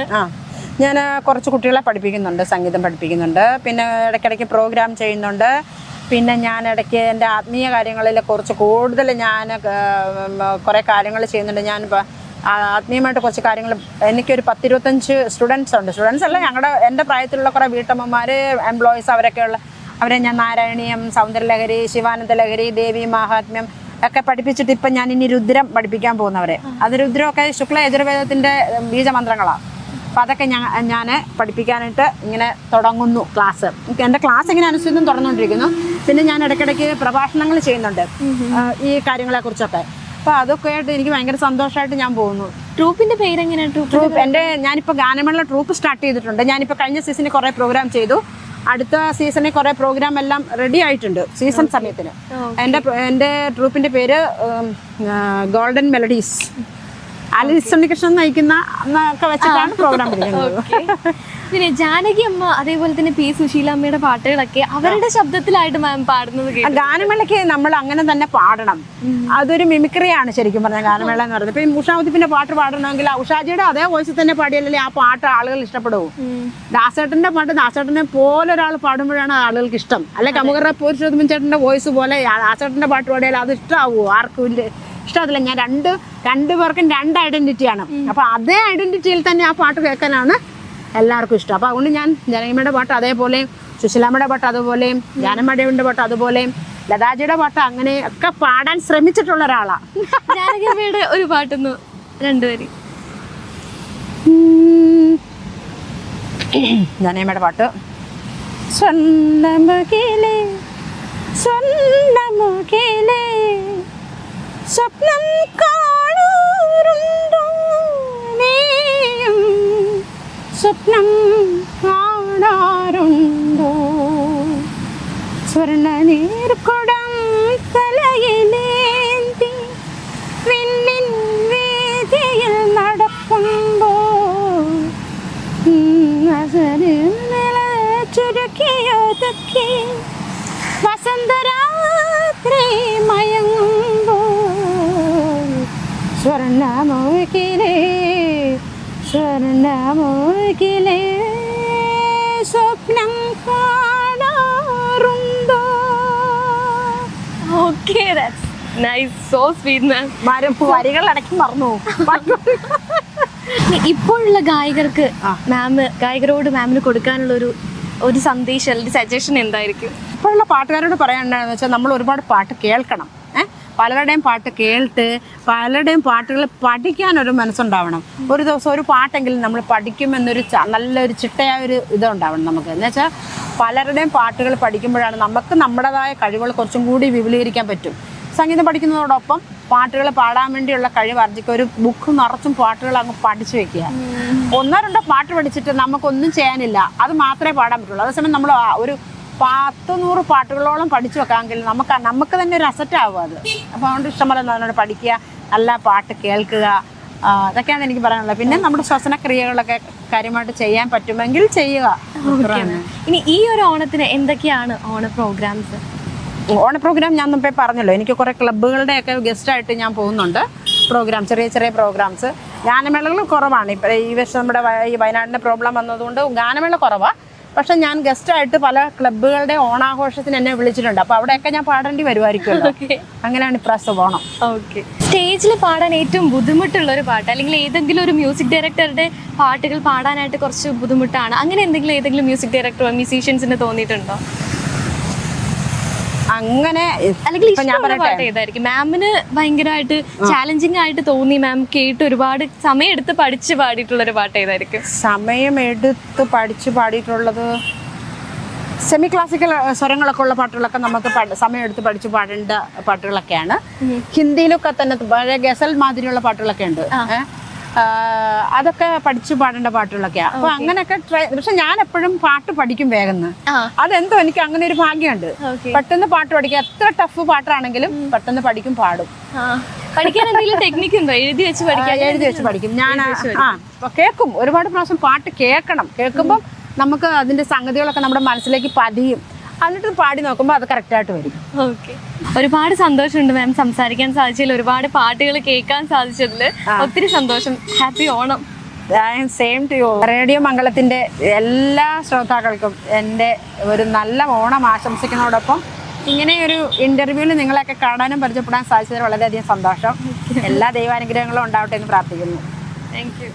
ഞാൻ കുറച്ച് കുട്ടികളെ പഠിപ്പിക്കുന്നുണ്ട്, സംഗീതം പഠിപ്പിക്കുന്നുണ്ട്. പിന്നെ ഇടയ്ക്കിടയ്ക്ക് പ്രോഗ്രാം ചെയ്യുന്നുണ്ട്. പിന്നെ ഞാൻ ഇടയ്ക്ക് എൻ്റെ ആത്മീയ കാര്യങ്ങളിൽ കുറച്ച് കൂടുതൽ ഞാൻ കുറേ കാര്യങ്ങൾ ചെയ്യുന്നുണ്ട്. ഞാനിപ്പോൾ ആത്മീയമായിട്ട് കുറച്ച് കാര്യങ്ങൾ, എനിക്കൊരു 10-25 സ്റ്റുഡൻസ് ഉണ്ട്. സ്റ്റുഡൻസ് അല്ല, എൻ്റെ പ്രായത്തിലുള്ള കുറേ വീട്ടമ്മമാർ, എംപ്ലോയീസ്, അവരെ ഞാൻ നാരായണീയം, സൗന്ദര്യലഹരി, ശിവാനന്ദ ലഹരി, ദേവി മഹാത്മ്യം ഒക്കെ പഠിപ്പിച്ചിട്ട് ഇപ്പം ഞാൻ ഇനി രുദ്രം പഠിപ്പിക്കാൻ പോകുന്നവരെ. അത് രുദ്രമൊക്കെ ശുക്ല യജുർവേദത്തിൻ്റെ ബീജമന്ത്രങ്ങളാണ്. അപ്പോൾ അതൊക്കെ ഞാൻ പഠിപ്പിക്കാനായിട്ട് ഇങ്ങനെ തുടങ്ങുന്നു ക്ലാസ്. എൻ്റെ ക്ലാസ് ഇങ്ങനെ അനുസരിച്ചും തുറന്നുകൊണ്ടിരിക്കുന്നു. പിന്നെ ഞാൻ ഇടയ്ക്കിടയ്ക്ക് പ്രഭാഷണങ്ങൾ ചെയ്യുന്നുണ്ട് ഈ കാര്യങ്ങളെക്കുറിച്ചൊക്കെ. അപ്പോൾ അതൊക്കെ ആയിട്ട് എനിക്ക് ഭയങ്കര സന്തോഷമായിട്ട് ഞാൻ പോകുന്നു. ട്രൂപ്പിൻ്റെ പേരെങ്ങനെയാണ്? ട്രൂപ്പ് ഞാനിപ്പോൾ ഗാനമേള ട്രൂപ്പ് സ്റ്റാർട്ട് ചെയ്തിട്ടുണ്ട്. ഞാനിപ്പോൾ കഴിഞ്ഞ സീസണിൽ കുറേ പ്രോഗ്രാം ചെയ്തു. അടുത്ത സീസണിൽ കുറേ പ്രോഗ്രാം എല്ലാം റെഡി ആയിട്ടുണ്ട് സീസൺ സമയത്തിന്. എൻ്റെ ട്രൂപ്പിൻ്റെ പേര് ഗോൾഡൻ മെലഡീസ്. ആലിസ് ഉണ്ണികൃഷ്ണൻ നയിക്കുന്ന എന്നൊക്കെ വെച്ചിട്ടാണ് പ്രോഗ്രാം പിടിക്കുന്നത്. പിന്നെ ജാനകി അമ്മ, അതേപോലെ തന്നെ പി സുശീലാമ്മയുടെ പാട്ടുകളൊക്കെ അവരുടെ ശബ്ദത്തിലായിട്ട് മാം പാടുന്നത് കേട്ടു. ഗാനമേളയ്ക്ക് നമ്മൾ അങ്ങനെ തന്നെ പാടണം. അതൊരു മിമിക്രിയാണ് ശരിക്കും പറഞ്ഞാൽ ഗാനമേള എന്ന് പറയുന്നത്. ഇപ്പം ഉഷാവുദ്ദീപിന്റെ പാട്ട് പാടണമെങ്കിൽ ഉഷാജിയുടെ അതേ വോയിസിൽ തന്നെ പാടിയല്ലേ ആ പാട്ട് ആളുകൾ ഇഷ്ടപ്പെടുവൂ. ദാസേട്ടന്റെ പാട്ട് ദാസേട്ടനെ പോലെ ഒരാൾ പാടുമ്പോഴാണ് ആളുകൾക്ക് ഇഷ്ടം. അല്ലെ കമുകറ പുരുഷോത്തമൻ ചേട്ടന്റെ വോയിസ് പോലെ ദാസേട്ടന്റെ പാട്ട് പാടിയാൽ അത് ഇഷ്ടമാവുമോ? ആർക്കും ഇഷ്ടമല്ല. ഞാൻ രണ്ടു പേർക്കും 2 ഐഡന്റിറ്റിയാണ്. അപ്പൊ അതേ ഐഡന്റിറ്റിയിൽ തന്നെ ആ പാട്ട് കേൾക്കാനാണ് എല്ലാവർക്കും ഇഷ്ടം. അപ്പോൾ അതുകൊണ്ട് ഞാൻ ജനകിയമ്മയുടെ പാട്ട് അതേപോലെയും, സുശീലാമ്മയുടെ പാട്ട് അതുപോലെയും, ജാനമ്മയുടെ പാട്ട് അതുപോലെയും, ലതാജിയുടെ പാട്ട് അങ്ങനെ ഒക്കെ പാടാൻ ശ്രമിച്ചിട്ടുള്ള ഒരാളാണ്. ജാനകിയമ്മയുടെ ഒരു പാട്ടൊന്ന് 2 വരി. ജാനകിയമ്മയുടെ പാട്ട്. സ്വർണ്ണമുകിലേ സ്വർണ്ണമുകിലേ സ്വപ്നം കാണാറുണ്ടോ നീയും സ്വപ്നം കാണാറുണ്ടോ സ്വർണ്ണ നീർക്കുടം തലയിലേന്തി വിണ്ണിൻ വേദിയിൽ നടക്കുമ്പോൾ ചുരുക്കിയൊതുക്കി വസന്തരാത്രി മയങ്ങുമ്പോൾ സ്വർണ്ണമുകിലേ സ്വർണ്ണമുകിലേ സ്വപ്നം കാണാറുണ്ടോ. Okay, that's nice, so sweet ma'am. വരികൾ ഇടയ്ക്ക് മറന്നു. ഇപ്പോഴുള്ള ഗായകർക്ക് ഗായകരോട് മാമിന് കൊടുക്കാനുള്ള ഒരു സന്ദേശം അല്ലെങ്കിൽ സജഷൻ എന്തായിരിക്കും? ഇപ്പോഴുള്ള പാട്ടുകാരോട് പറയാനുണ്ടെന്ന് വെച്ചാൽ നമ്മൾ ഒരുപാട് പാട്ട് കേൾക്കണം. പലരുടെയും പാട്ട് കേട്ട് പലരുടെയും പാട്ടുകൾ പഠിക്കാനൊരു മനസ്സുണ്ടാവണം. ഒരു ദിവസം ഒരു പാട്ടെങ്കിലും നമ്മൾ പഠിക്കുമെന്നൊരു നല്ലൊരു ചിട്ടയായ ഒരു ഇതുണ്ടാവണം നമുക്ക്. എന്ന് വെച്ചാൽ പലരുടെയും പാട്ടുകൾ പഠിക്കുമ്പോഴാണ് നമുക്ക് നമ്മുടേതായ കഴിവുകൾ കുറച്ചും കൂടി വിപുലീകരിക്കാൻ പറ്റും. സംഗീതം പഠിക്കുന്നതോടൊപ്പം പാട്ടുകൾ പാടാൻ വേണ്ടിയുള്ള കഴിവ് ആർജിക്കുക. ഒരു ബുക്ക് നിറച്ചും പാട്ടുകൾ അങ്ങ് പഠിച്ചു വെക്കുക. 1-2 പാട്ട് പഠിച്ചിട്ട് നമുക്കൊന്നും ചെയ്യാനില്ല, അത് മാത്രമേ പാടാൻ പറ്റുള്ളൂ. അതേസമയം നമ്മൾ ഒരു 10-100 പാട്ടുകളോളം പഠിച്ചു വെക്കാമെങ്കിൽ നമുക്ക് തന്നെ ഒരു അസറ്റ് ആവും അത്. അപ്പോൾ അതുകൊണ്ട് ഇഷ്ടംപോലെ നല്ലോണം പഠിക്കുക, നല്ല പാട്ട് കേൾക്കുക, അതൊക്കെയാണ് എനിക്ക് പറയാനുള്ളത്. പിന്നെ നമ്മുടെ ശ്വസനക്രിയകളൊക്കെ കാര്യമായിട്ട് ചെയ്യാൻ പറ്റുമെങ്കിൽ ചെയ്യുക. ഇനി ഈ ഒരു ഓണത്തിന് എന്തൊക്കെയാണ് ഓണ പ്രോഗ്രാംസ്? ഓണ പ്രോഗ്രാം ഞാൻ മുമ്പേ പറഞ്ഞല്ലോ, എനിക്ക് കുറേ ക്ലബ്ബുകളുടെയൊക്കെ ഗസ്റ്റായിട്ട് ഞാൻ പോകുന്നുണ്ട്. പ്രോഗ്രാം ചെറിയ ചെറിയ പ്രോഗ്രാംസ്. ഗാനമേളകൾ കുറവാണ്. ഇപ്പം ഈ വർഷം നമ്മുടെ ഈ വയനാടിൻ്റെ പ്രോബ്ലം വന്നതുകൊണ്ട് ഗാനമേള കുറവാണ്. പക്ഷെ ഞാൻ ഗസ്റ്റായിട്ട് പല ക്ലബ്ബുകളുടെ ഓണാഘോഷത്തിന് എന്നെ വിളിച്ചിട്ടുണ്ട്. അപ്പോൾ അവിടെയൊക്കെ ഞാൻ പാടേണ്ടി വരുമായിരിക്കുമല്ലോ. അങ്ങനെയാണ് ഇപ്രാവശ്യം ഓണം. ഓക്കെ, സ്റ്റേജിൽ പാടാൻ ഏറ്റവും ബുദ്ധിമുട്ടുള്ള ഒരു പാട്ട്, അല്ലെങ്കിൽ ഏതെങ്കിലും ഒരു മ്യൂസിക് ഡയറക്ടറുടെ പാട്ടുകൾ പാടാനായിട്ട് കുറച്ച് ബുദ്ധിമുട്ടാണ്, അങ്ങനെ ഏതെങ്കിലും മ്യൂസിക് ഡയറക്ടറോ മ്യൂസീഷ്യൻസിന് തോന്നിയിട്ടുണ്ടോ? അങ്ങനെ അല്ലെങ്കിൽ ഇഷ്ടമുള്ള പാട്ട് ഏതായിരിക്കും മാമിന് ഭയങ്കരമായിട്ട് ചാലഞ്ചിങ് ആയിട്ട് തോന്നി, മാം കേട്ട് ഒരുപാട് സമയമെടുത്ത് പഠിച്ച് പാടിയിട്ടുള്ള ഒരു പാട്ട് ഏതായിരിക്കും? സമയമെടുത്ത് പഠിച്ച് പാടിയിട്ടുള്ളത് സെമി ക്ലാസിക്കൽ സ്വരങ്ങളൊക്കെ ഉള്ള പാട്ടുകളൊക്കെ നമുക്ക് സമയമെടുത്ത് പഠിച്ച് പാടേണ്ട പാട്ടുകളൊക്കെയാണ്. ഹിന്ദിയിലൊക്കെ തന്നെ പഴയ ഗസൽ മാതിരിയുള്ള പാട്ടുകളൊക്കെ ഉണ്ട്. അതൊക്കെ പഠിച്ചു പാടേണ്ട പാട്ടുകളൊക്കെയാണ്. അപ്പൊ അങ്ങനെയൊക്കെ പക്ഷെ ഞാൻ എപ്പോഴും പാട്ട് പഠിക്കും വേഗം. അതെന്തോ എനിക്ക് അങ്ങനെ ഒരു ഭാഗ്യമുണ്ട്. പെട്ടെന്ന് പാട്ട് പഠിക്കുക. എത്ര ടഫ് പാട്ടാണെങ്കിലും പെട്ടെന്ന് പഠിക്കും, പാടും. പഠിക്കാൻ എന്തെങ്കിലും ടെക്നിക്ക് ഉണ്ടോ? എഴുതി വെച്ച് പഠിക്കും ഞാൻ. കേൾക്കും, ഒരുപാട് പ്രാവശ്യം പാട്ട് കേൾക്കണം. കേൾക്കുമ്പോൾ നമുക്ക് അതിന്റെ സംഗതികളൊക്കെ നമ്മുടെ മനസ്സിലേക്ക് പതിയും. എന്നിട്ട് പാടി നോക്കുമ്പോൾ അത് കറക്റ്റായിട്ട് വരും. ഓക്കെ, ഒരുപാട് സന്തോഷമുണ്ട് മാം സംസാരിക്കാൻ സാധിച്ചതിൽ, ഒരുപാട് പാട്ടുകൾ കേൾക്കാൻ സാധിച്ചതിൽ ഒത്തിരി സന്തോഷം. Happy Onam. Same to you. Radio മംഗളത്തിന്റെ എല്ലാ ശ്രോതാക്കൾക്കും എൻ്റെ ഒരു നല്ല ഓണം ആശംസിക്കുന്നതോടൊപ്പം ഇങ്ങനെ ഒരു ഇന്റർവ്യൂവിൽ നിങ്ങളെയൊക്കെ കാണാനും പരിചയപ്പെടാൻ സാധിച്ചതിൽ വളരെയധികം സന്തോഷം. എല്ലാ ദൈവാനുഗ്രഹങ്ങളും ഉണ്ടാവട്ടെ എന്ന് പ്രാർത്ഥിക്കുന്നു. Thank you.